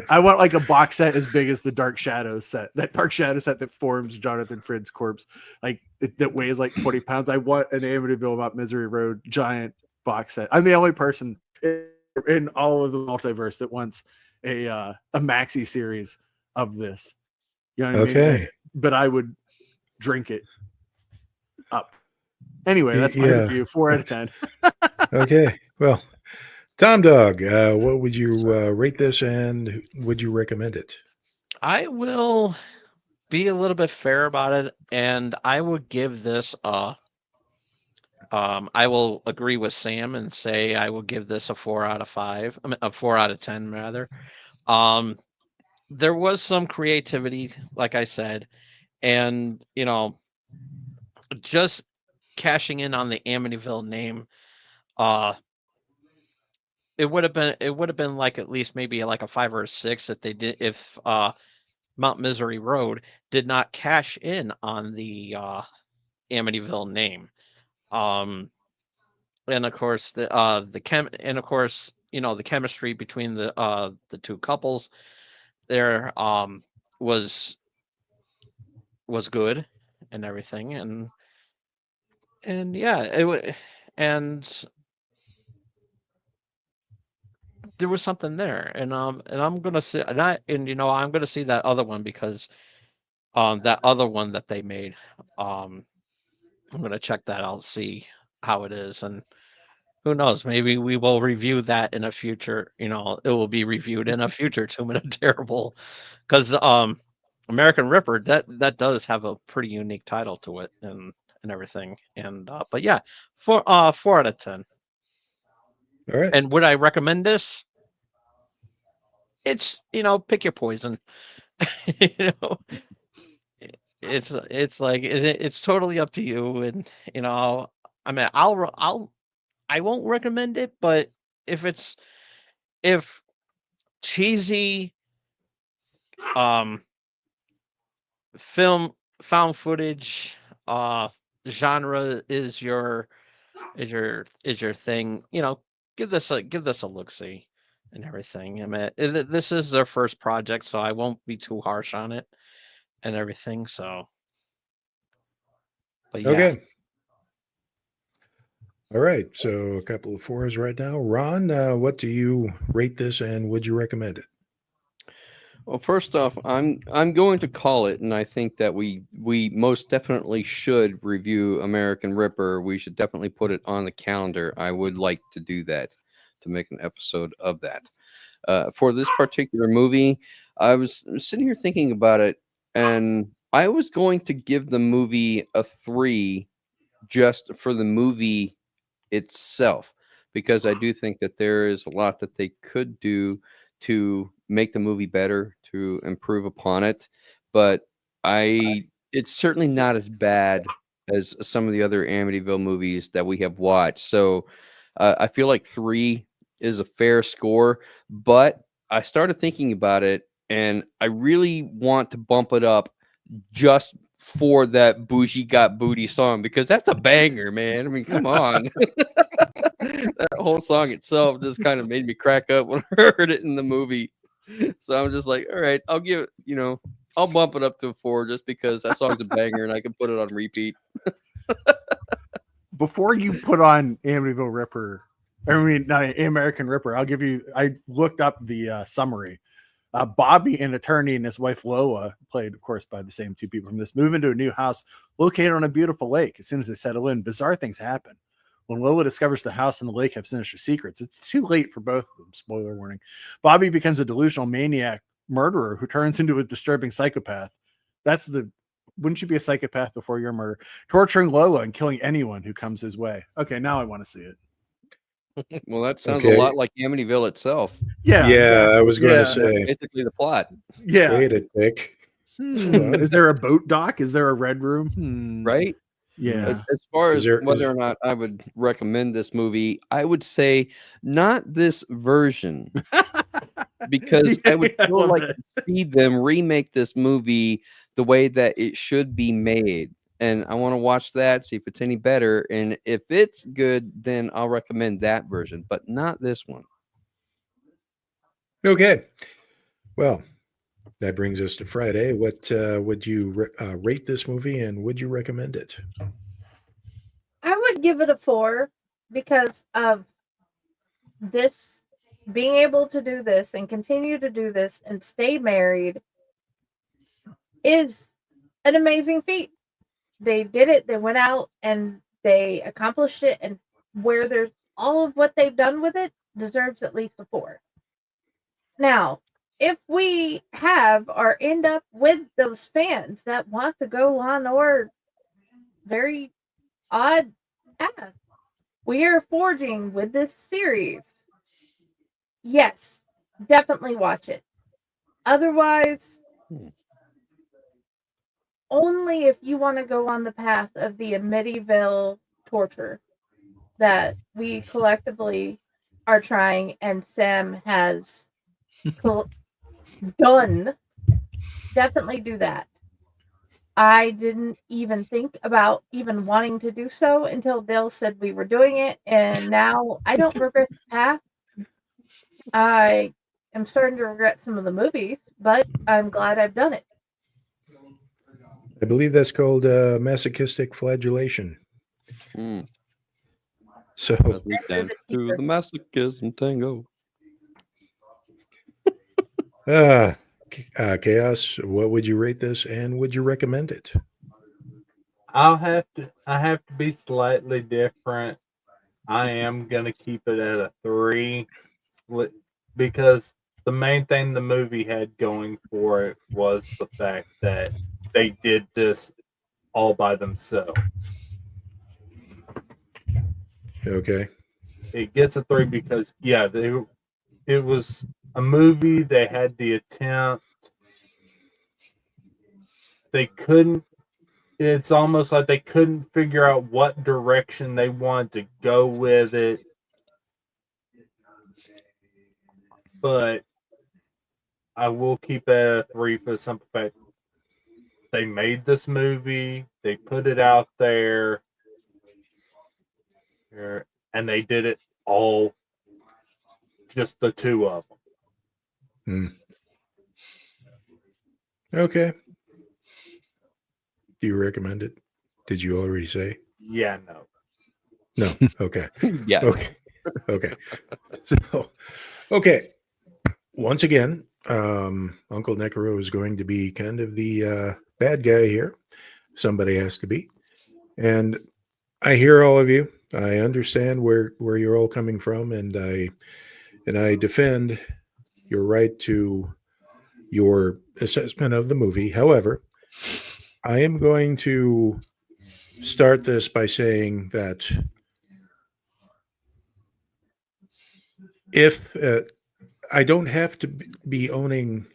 I want like a box set as big as the Dark Shadows set. That Dark Shadow set that forms Jonathan Frid's corpse, like that weighs like 40 pounds. I want an Amityville Mount Misery Road giant box set. I'm the only person in all of the multiverse that wants a maxi series of this. You know what I mean? But I would drink it up. Anyway, that's my review. 4 out of 10. Okay. Well, Tom Dog, what would you rate this and would you recommend it? I will be a little bit fair about it, and I would give this I will agree with Sam and say I will give this a 4 out of 5. I mean, a 4 out of 10 rather. Um, there was some creativity, like I said, and just cashing in on the Amityville name. Uh, it would have been like at least maybe like a 5 or a 6 if they did if Mount Misery Road did not cash in on the Amityville name. Um, and of course the chemistry between the two couples there was was good and everything, and yeah, and there was something there, and I'm gonna see, I'm gonna see that other one because that other one that they made, um I'm gonna check that out, see how it is, and who knows, maybe we will review that in a future, it will be reviewed in a future Two Minute Terrible, because American Ripper, that does have a pretty unique title to it, and everything, and but yeah, 4 out of 10. All right. And would I recommend this? It's, pick your poison. you know it's like it's totally up to you, and I mean, I won't recommend it, but if cheesy um film found footage genre is your thing, give this a look see and everything. I mean, this is their first project, so I won't be too harsh on it and everything, so but yeah. Okay. All right. So a couple of 4s right now. Ron, what do you rate this and would you recommend it? Well, first off, I'm going to call it, and I think that we most definitely should review American Ripper. We should definitely put it on the calendar. I would like to do that, to make an episode of that. For this particular movie, I was sitting here thinking about it, and I was going to give the movie a 3 just for the movie itself, because I do think that there is a lot that they could do to make the movie better, to improve upon it. But it's certainly not as bad as some of the other Amityville movies that we have watched. So I feel like 3 is a fair score, but I started thinking about it, and I really want to bump it up just for that Buzi Got Booty song, because that's a banger, man. I mean, come on. That whole song itself just kind of made me crack up when I heard it in the movie. So I'm just like, all right, I'll give it, I'll bump it up to a 4 just because that song's a banger and I can put it on repeat. Before you put on Amityville Ripper, I mean, not American Ripper, I looked up the summary. Bobby, an attorney, and his wife Lola, played, of course, by the same two people from this, move into a new house located on a beautiful lake. As soon as they settle in, bizarre things happen. When Lola discovers the house and the lake have sinister secrets, it's too late for both of them. Spoiler warning. Bobby becomes a delusional maniac murderer who turns into a disturbing psychopath. Wouldn't you be a psychopath before your murder? Torturing Lola and killing anyone who comes his way. Okay, now I want to see it. Well, that sounds a lot like Amityville itself. Yeah, exactly. I was going to say. Basically the plot. Yeah. Wait a tick. Is there a boat dock? Is there a red room? Right? Yeah. As far as whether or not I would recommend this movie, I would say not this version. Because I would still like to see them remake this movie the way that it should be made. And I want to watch that, see if it's any better. And if it's good, then I'll recommend that version, but not this one. Okay. Well, that brings us to Friday. What would you rate this movie and would you recommend it? I would give it a 4 because of this, being able to do this and continue to do this and stay married is an amazing feat. They did it. They went out and they accomplished it, and where they're all of what they've done with it deserves at least a 4. Now, if we have or end up with those fans that want to go on our very odd path we are forging with this series, yes, definitely watch it. Otherwise, only if you want to go on the path of the Amityville torture that we collectively are trying and Sam has done, definitely do that. I didn't even think about even wanting to do so until Bill said we were doing it, and now I don't regret the path. I am starting to regret some of the movies, but I'm glad I've done it. I believe that's called masochistic flagellation. So As we dance through the masochism tango. Chaos, what would you rate this, and would you recommend it? I have to be slightly different. I am gonna keep it at a 3 because the main thing the movie had going for it was the fact that they did this all by themselves. Okay. It gets a 3 because it was a movie. They had the attempt. They couldn't. It's almost like they couldn't figure out what direction they wanted to go with it. But I will keep it at a 3 for the simple fact they made this movie, they put it out there, and they did it all, just the two of them. Okay. Do you recommend it? Did you already say? Yeah, no. No. Okay. Yeah. Okay. Okay. So, okay. Once again, UncleNecRo is going to be kind of the bad guy here. Somebody has to be. And I hear all of you. I understand where you're all coming from, and I defend your right to your assessment of the movie. However, I am going to start this by saying that if I don't have to be owning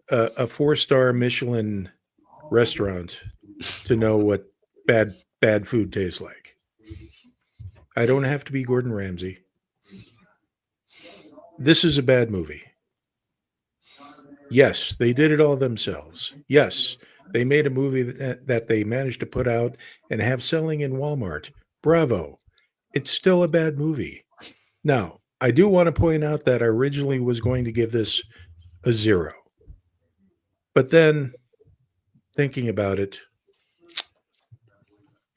a 4-star Michelin restaurant to know what bad food tastes like. I don't have to be Gordon Ramsay. This is a bad movie. Yes, they did it all themselves. Yes, they made a movie that they managed to put out and have selling in Walmart. Bravo. It's still a bad movie. Now, I do want to point out that I originally was going to give this a 0. But then, thinking about it,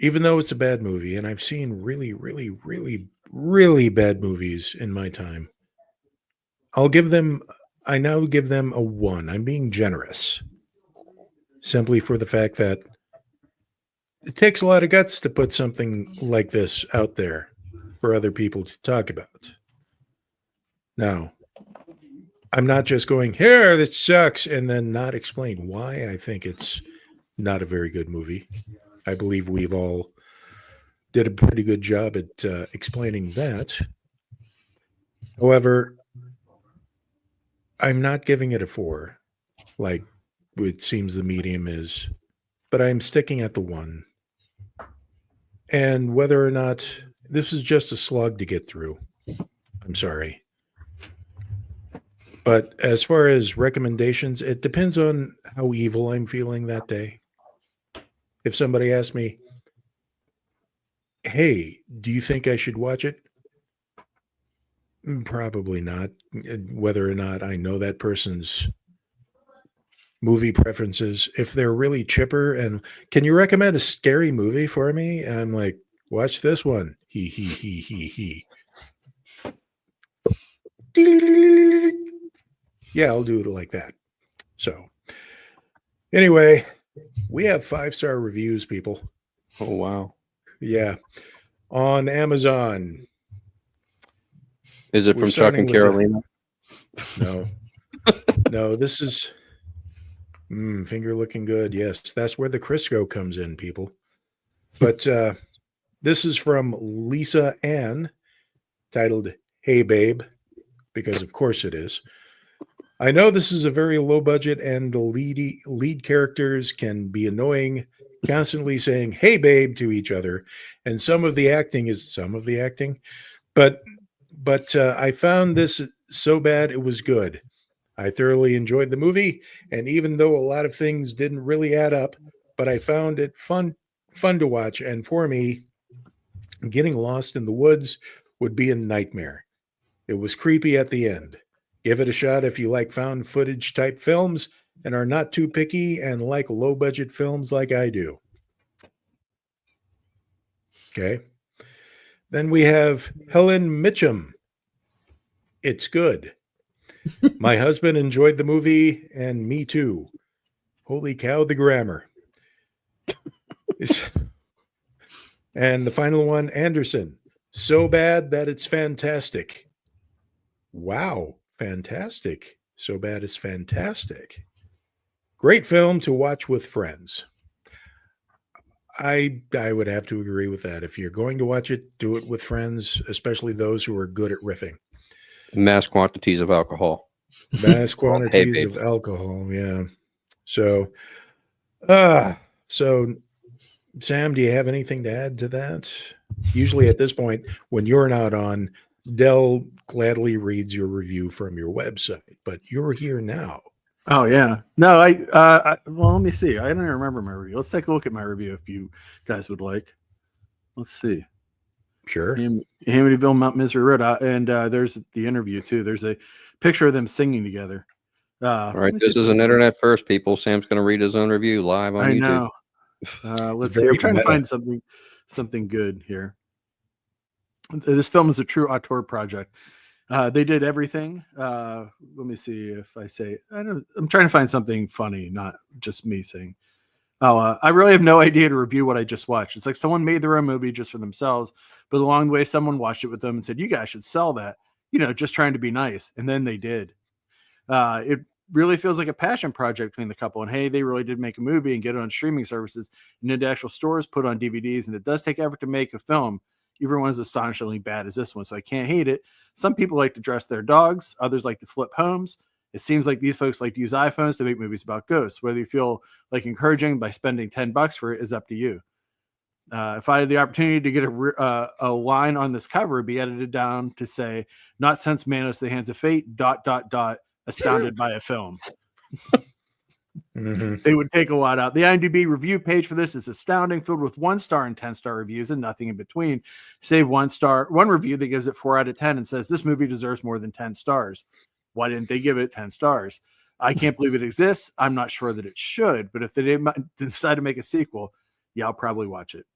even though it's a bad movie, and I've seen really, really, really, really bad movies in my time, I now give them a 1. I'm being generous. Simply for the fact that it takes a lot of guts to put something like this out there for other people to talk about. Now, I'm not just going, here, this sucks, and then not explain why I think it's not a very good movie. I believe we've all did a pretty good job at explaining that. However, I'm not giving it a 4, like it seems the medium is, but I'm sticking at the 1. And whether or not this is just a slug to get through, I'm sorry. But as far as recommendations, it depends on how evil I'm feeling that day. If somebody asks me, hey, do you think I should watch it? Probably not. Whether or not I know that person's movie preferences, if they're really chipper and can you recommend a scary movie for me? I'm like, watch this one. He. Yeah, I'll do it like that. So anyway, we have 5-star reviews, people. Oh, wow. Yeah. On Amazon, Is it We're from Chuck starting and with a- Carolina? No. No, this is finger looking good. Yes, that's where the Crisco comes in, people. But this is from Lisa Ann, titled Hey Babe, because of course it is. I know this is a very low budget and the lead characters can be annoying, constantly saying "Hey babe" to each other, and some of the acting, but I found this so bad it was good. I thoroughly enjoyed the movie, and even though a lot of things didn't really add up, but I found it fun to watch, and for me, getting lost in the woods would be a nightmare. It was creepy at the end. Give it a shot if you like found footage type films and are not too picky and like low budget films like I do. Okay. Then we have Helen Mitchum. It's good. My husband enjoyed the movie and me too. Holy cow, the grammar. And the final one, Anderson. So bad that it's fantastic. Wow, fantastic. So bad it's fantastic. Great film to watch with friends. I would have to agree with that. If you're going to watch it, do it with friends, especially those who are good at riffing. Mass quantities of alcohol. Mass quantities of alcohol, yeah. So Sam, do you have anything to add to that? Usually at this point, when you're not on, Dell gladly reads your review from your website, but you're here now. Oh yeah. No, well, let me see. I don't even remember my review. Let's take a look at my review if you guys would like. Let's see. Sure. Amityville, Mount Misery Road, and there's the interview too. There's a picture of them singing together. All right, this is an internet first, people. Sam's going to read his own review live on YouTube. Know. Let's see. I'm trying to find something good here. This film is a true auteur project. They did everything. Let me see if I say. I'm trying to find something funny, not just me saying. I really have no idea to review what I just watched. It's like someone made their own movie just for themselves, but along the way, someone watched it with them and said, "You guys should sell that." Just trying to be nice, and then they did. It really feels like a passion project between the couple. And hey, they really did make a movie and get it on streaming services and into actual stores, put on DVDs. And it does take effort to make a film, even one as astonishingly bad as this one. So I can't hate it. Some people like to dress their dogs. Others like to flip homes. It seems like these folks like to use iPhones to make movies about ghosts. Whether you feel like encouraging by spending $10 for it is up to you. If I had the opportunity to get a line on this cover, it'd be edited down to say, "Not since Manos: The Hands of Fate, ... astounded by a film." They would take a lot out. The IMDb review page for this is astounding, filled with 1-star and 10-star reviews and nothing in between. Save one review that gives it 4 out of 10 and says this movie deserves more than 10 stars. Why didn't they give it 10 stars? I can't believe it exists. I'm not sure that it should, but if they decide to make a sequel, yeah, I'll probably watch it.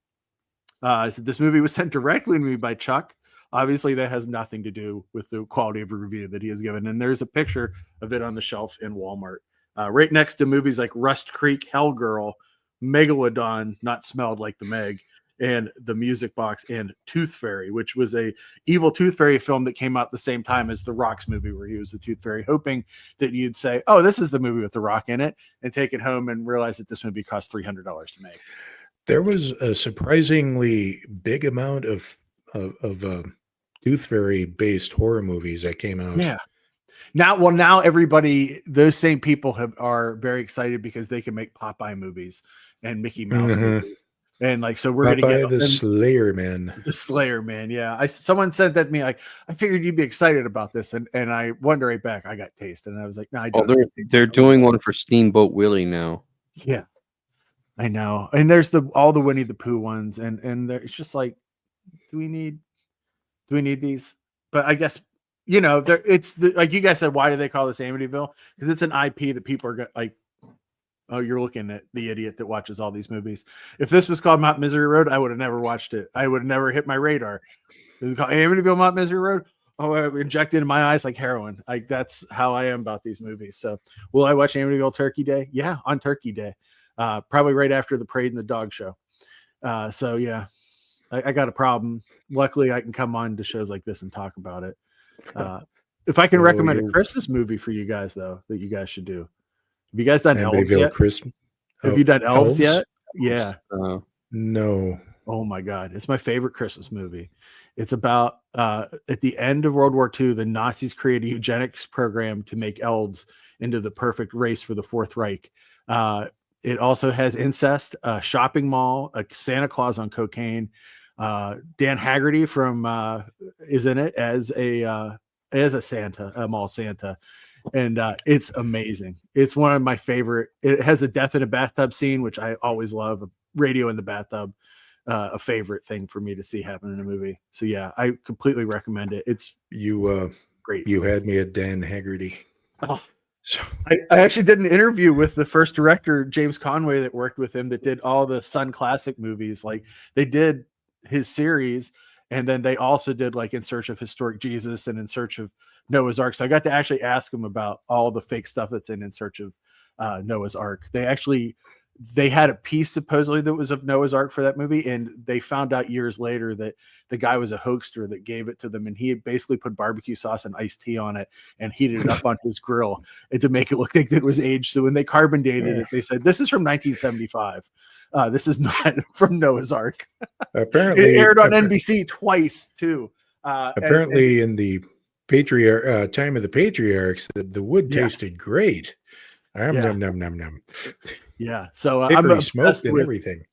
So this movie was sent directly to me by Chuck. Obviously, that has nothing to do with the quality of a review that he has given. And there's a picture of it on the shelf in Walmart, right next to movies like Rust Creek, Hellgirl, Megalodon, not smelled like the Meg, and The Music Box, and Tooth Fairy, which was a evil Tooth Fairy film that came out the same time as the Rock's movie, where he was the Tooth Fairy, hoping that you'd say, "Oh, this is the movie with the Rock in it," and take it home and realize that this movie cost $300 to make. There was a surprisingly big amount of Tooth Fairy based horror movies that came out. Yeah. Now everybody, those same people are very excited because they can make Popeye movies and Mickey Mouse movies. And like, so we're going to get the Slayer Man. The Slayer Man. Yeah. Someone said that to me, like, I figured you'd be excited about this. And I wondered right back, I got taste. And I was like, no, I don't. They're doing one for Steamboat Willie now. Yeah. I know. And there's all the Winnie the Pooh ones. And it's just like, do we need these? But I guess, like you guys said, why do they call this Amityville? Because it's an IP that people are like, oh, you're looking at the idiot that watches all these movies. If this was called Mount Misery Road, I would have never watched it. I would have never hit my radar. It was called Amityville, Mount Misery Road. Oh, I injected in my eyes like heroin. That's how I am about these movies. So will I watch Amityville Turkey Day? Yeah, on Turkey Day. Probably right after the Parade and the Dog Show. So yeah, I got a problem. Luckily, I can come on to shows like this and talk about it. If I can Oh, recommend a you're- Christmas movie for you guys, though, that you guys should do. Have you guys done Elves Amityville yet? Christmas. Have Oh, you done Elves Elves? yet? Yeah. No. Oh my God. It's my favorite Christmas movie. It's about at the end of World War II, the Nazis created a eugenics program to make elves into the perfect race for the Fourth Reich. It also has incest, a shopping mall, a Santa Claus on cocaine. Dan Haggerty from is in it as a Santa, a mall Santa. And it's amazing. It's one of my favorite. It has a death in a bathtub scene, which I always love. A radio in the bathtub, a favorite thing for me to see happen in a movie. So yeah, I completely recommend it. It's great. You had me at Dan Haggerty. Oh. So I actually did an interview with the first director, James Conway, that worked with him, that did all the Sun Classic movies. Like they did his series, and then they also did like In Search of Historic Jesus and In Search of Noah's Ark. So I got to actually ask him about all the fake stuff that's in Search of Noah's Ark. They had a piece supposedly that was of Noah's Ark for that movie, and they found out years later that the guy was a hoaxer that gave it to them, and he had basically put barbecue sauce and iced tea on it and heated it up on his grill and to make it look like it was aged. So when they carbon dated it, they said this is from 1975. This is not from Noah's Ark. Apparently, it aired on NBC twice too. Apparently, in the time of the patriarchs, the wood tasted great. Nom nom nom. Yeah, so I'm Hickory obsessed smoked and with everything.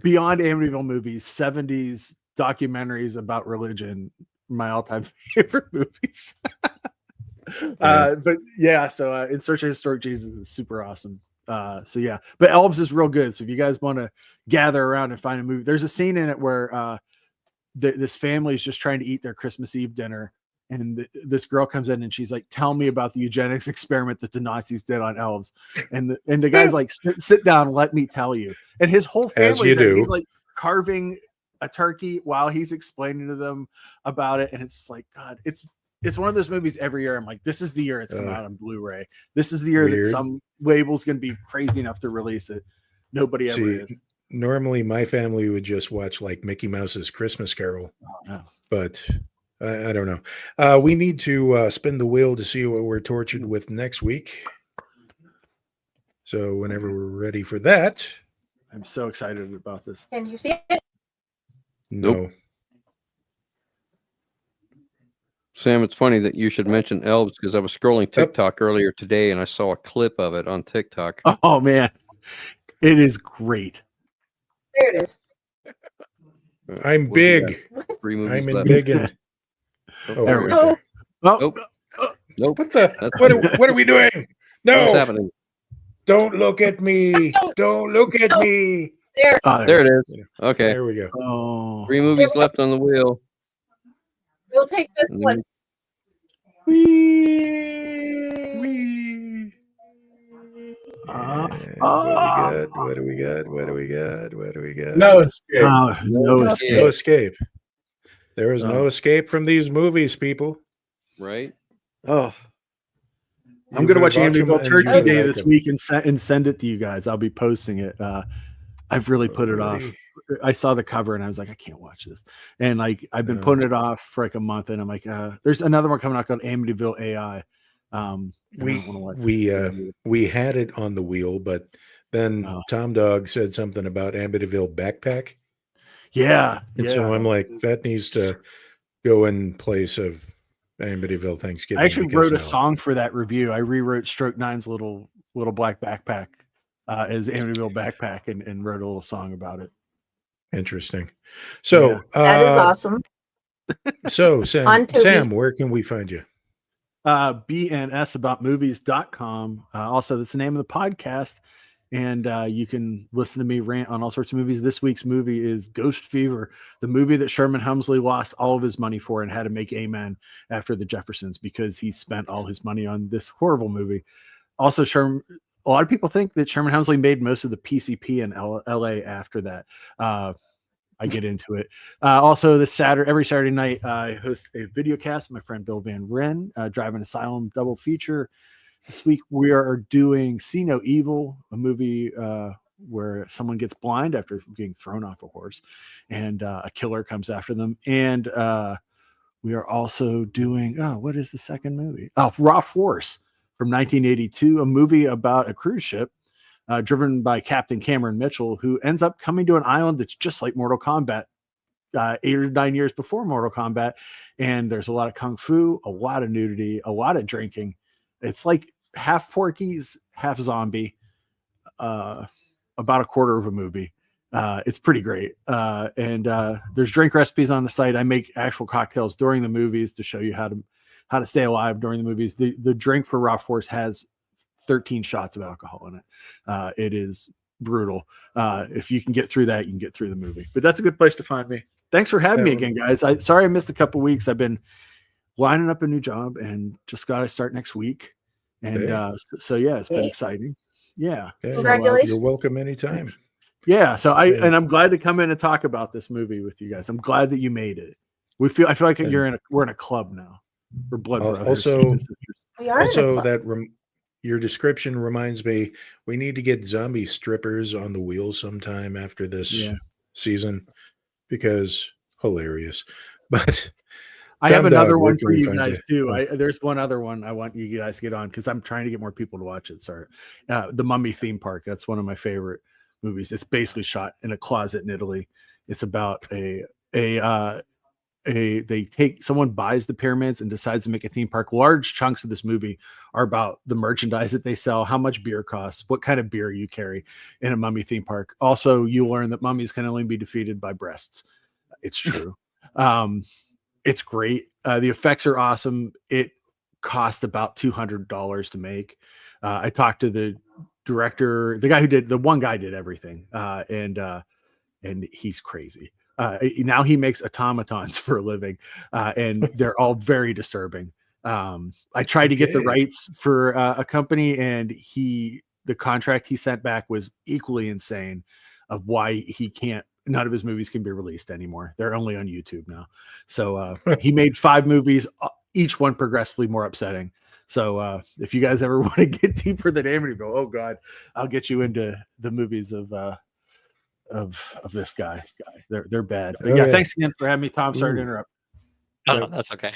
Beyond Amityville movies, 70s documentaries about religion, my all-time favorite movies. But yeah, so In Search of Historic Jesus is super awesome. So yeah, but Elves is real good. So if you guys want to gather around and find a movie, there's a scene in it where this family is just trying to eat their Christmas Eve dinner. And this girl comes in and she's like, tell me about the eugenics experiment that the Nazis did on elves. And the guy's like, sit down, let me tell you. And his whole family, he's like carving a turkey while he's explaining to them about it. And it's like, God, it's one of those movies every year. I'm like, this is the year it's coming out on Blu-ray. This is the year that some label's going to be crazy enough to release it. Nobody ever is. Normally my family would just watch like Mickey Mouse's Christmas Carol, but I don't know. We need to spin the wheel to see what we're tortured with next week. So whenever we're ready for that. I'm so excited about this. Can you see it? No. Nope. Sam, it's funny that you should mention elves because I was scrolling TikTok earlier today and I saw a clip of it on TikTok. Oh man, it is great. There it is. I'm big. I'm in big and there we go. Nope. Nope. What are we doing? No. What's happening? Don't look at me. Don't look at me. There. There it is. Okay. There we go. Oh. 3 movies left on the wheel. We'll take this one. What do we got? No escape. No escape. No escape. There is no escape from these movies, people. Right? Oh. I'm going to watch Amityville Turkey Day this week and send it to you guys. I'll be posting it. I've really put it off. I saw the cover and I was like, I can't watch this. And like, I've been putting it off for like a month and I'm like, there's another one coming out called Amityville AI. We had it on the wheel, but then Tom Dog said something about Amityville Backpack. Yeah. And so I'm like, that needs to go in place of Amityville Thanksgiving. I actually wrote a song for that review. I rewrote Stroke Nine's little black backpack as Amityville Backpack and wrote a little song about it. Interesting. So that is awesome. So Sam, where can we find you? bnsaboutmovies.com. Also, that's the name of the podcast. And you can listen to me rant on all sorts of movies. This week's movie is Ghost Fever, the movie that Sherman Hemsley lost all of his money for and had to make Amen after the Jeffersons because he spent all his money on this horrible movie. Also, a lot of people think that Sherman Hemsley made most of the PCP in LA after that. I get into it. Also, every Saturday night, I host a video cast with my friend Bill Van Wren, Driving Asylum double feature. This week we are doing See No Evil, a movie where someone gets blind after being thrown off a horse and a killer comes after them. And We are also doing, what is the second movie? Oh, Raw Force from 1982, a movie about a cruise ship driven by Captain Cameron Mitchell, who ends up coming to an island that's just like Mortal Kombat, 8 or 9 years before Mortal Kombat. And there's a lot of kung fu, a lot of nudity, a lot of drinking. It's like half Porky's, half zombie, about a quarter of a movie. It's pretty great. And there's drink recipes on the site. I make actual cocktails during the movies to show you how to stay alive during the movies. The drink for Raw Force has 13 shots of alcohol in it. It is brutal. If you can get through that, you can get through the movie. But that's a good place to find me. Thanks for having me again, guys. Sorry I missed a couple weeks. I've been lining up a new job and just got to start next week. And so yeah, it's been exciting. Yeah. Congratulations. You're welcome anytime. Thanks. Yeah. So and I'm glad to come in and talk about this movie with you guys. I'm glad that you made it. I feel like we're in a club now. We're blood brothers. Also your description reminds me we need to get zombie strippers on the wheel sometime after this season, because hilarious. But I have another one for you guys too. There's one other one I want you guys to get on because I'm trying to get more people to watch it. Sorry. The Mummy Theme Park. That's one of my favorite movies. It's basically shot in a closet in Italy. It's about someone buys the pyramids and decides to make a theme park. Large chunks of this movie are about the merchandise that they sell, how much beer costs, what kind of beer you carry in a mummy theme park. Also, you learn that mummies can only be defeated by breasts. It's true. It's great. The effects are awesome. It cost about $200 to make. I talked to the director, the one guy did everything. And he's crazy. Now he makes automatons for a living, and they're all very disturbing. I tried to get the rights for a company, and the contract he sent back was equally insane of why none of his movies can be released anymore. They're only on YouTube now. So he made 5 movies, each one progressively more upsetting. So if you guys ever want to get deeper than Amityville, oh God, I'll get you into the movies of this guy. They're bad. But thanks again for having me, Tom. Sorry to interrupt. No, that's okay.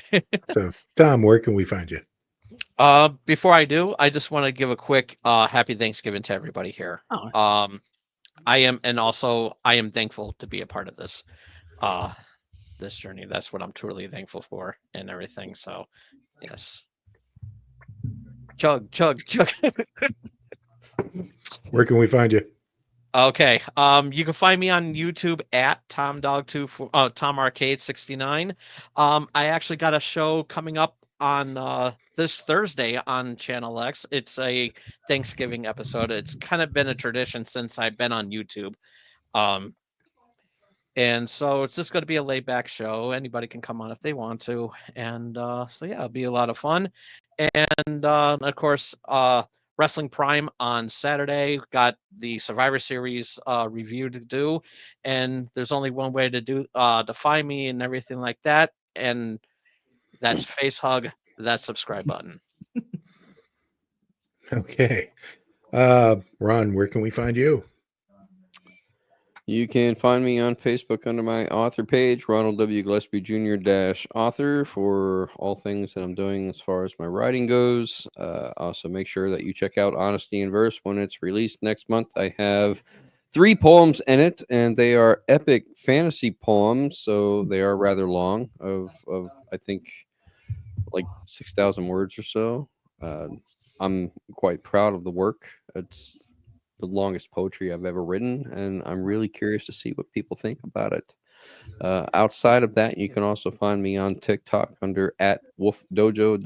So Tom, where can we find you? Before I do, I just want to give a quick happy Thanksgiving to everybody here. I am thankful to be a part of this this journey. That's what I'm truly thankful for and everything. So yes. Chug. Where can we find you? Okay. You can find me on YouTube at Tom Arcade 69. I actually got a show coming up on this Thursday on Channel X. It's a Thanksgiving episode. It's kind of been a tradition since I've been on YouTube. And so it's just going to be a laid back show. Anybody can come on if they want to. And so yeah, it'll be a lot of fun. And of course, Wrestling Prime on Saturday, got the Survivor Series review to do, and there's only one way to find me and everything like that, and that's face hug that subscribe button. Okay, Ron, where can we find you? You can find me on Facebook under my author page, Ronald W Gillespie Jr. -author, for all things that I'm doing as far as my writing goes. Also, make sure that you check out Honesty in Verse when it's released next month. I have 3 poems in it, and they are epic fantasy poems, so they are rather long, of I think like 6,000 words or so. I'm quite proud of the work. It's the longest poetry I've ever written, and I'm really curious to see what people think about it. Outside of that, you can also find me on TikTok under @WolfDojo,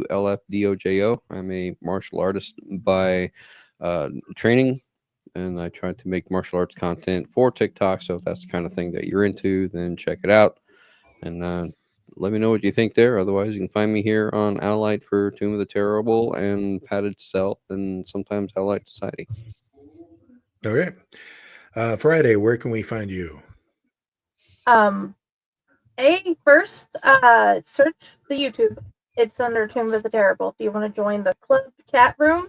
WULFDOJO. I'm a martial artist by training, and I try to make martial arts content for TikTok. So if that's the kind of thing that you're into, then check it out, and let me know what you think there. Otherwise, you can find me here on Allied for Tomb of the Terrible and Padded Self, and sometimes Allied Society. Okay. Friday, where can we find you? First, search the YouTube. It's under Tomb of the Terrible. If you want to join the club chat room,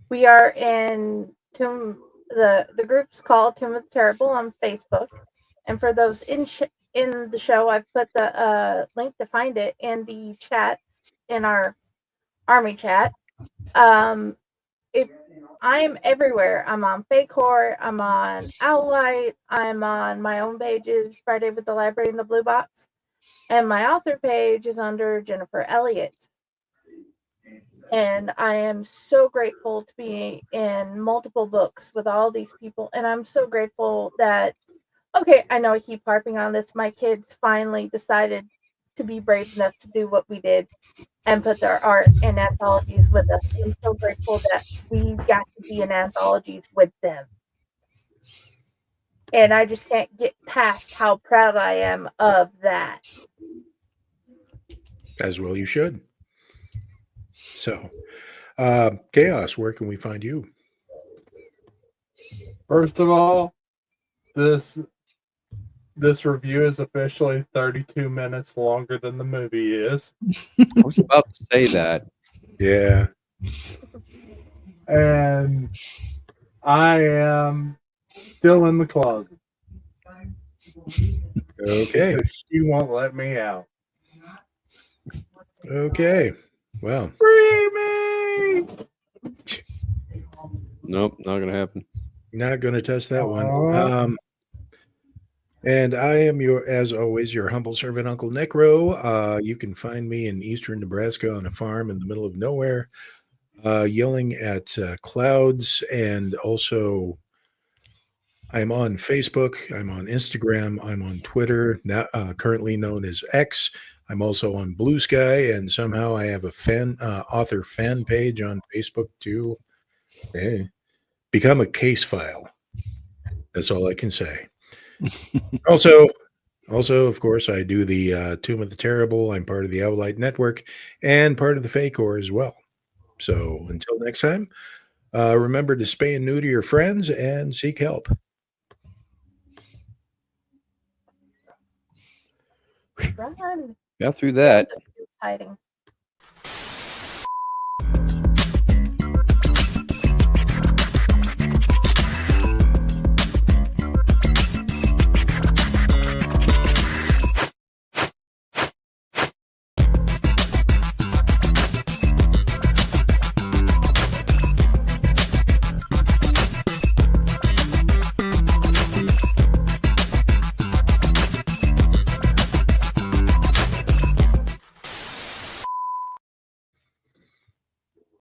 we are in the group's called Tomb of the Terrible on Facebook. And for those in the show. I've put the link to find it in the chat, in our army chat. If I'm everywhere, I'm on Fake Horror, I'm on Owlite, I'm on my own pages, Friday with the Library in the Blue Box, and my author page is under Jennifer Elliott. And I am so grateful to be in multiple books with all these people. And I'm so grateful that, okay, I know I keep harping on this. My kids finally decided to be brave enough to do what we did and put their art in anthologies with us. I'm so grateful that we got to be in anthologies with them. And I just can't get past how proud I am of that. As well you should. So, Chaos, where can we find you? First of all, this review is officially 32 minutes longer than the movie is. I was about to say that. Yeah. And I am still in the closet. Okay. Because she won't let me out. Okay. Well. Free me! Nope, not gonna happen. Not going to test that one. And I am as always, your humble servant, Uncle Necro. You can find me in eastern Nebraska on a farm in the middle of nowhere, yelling at clouds. And also, I'm on Facebook. I'm on Instagram. I'm on Twitter, now, currently known as X. I'm also on Blue Sky, and somehow I have a author fan page on Facebook too. Hey, become a case file. That's all I can say. Also, of course, I do the Tomb of the Terrible. I'm part of the Owlite Network and part of the Fake Horror as well. So until next time, remember to spay and neuter your friends and seek help. Run. Got through that. Hiding.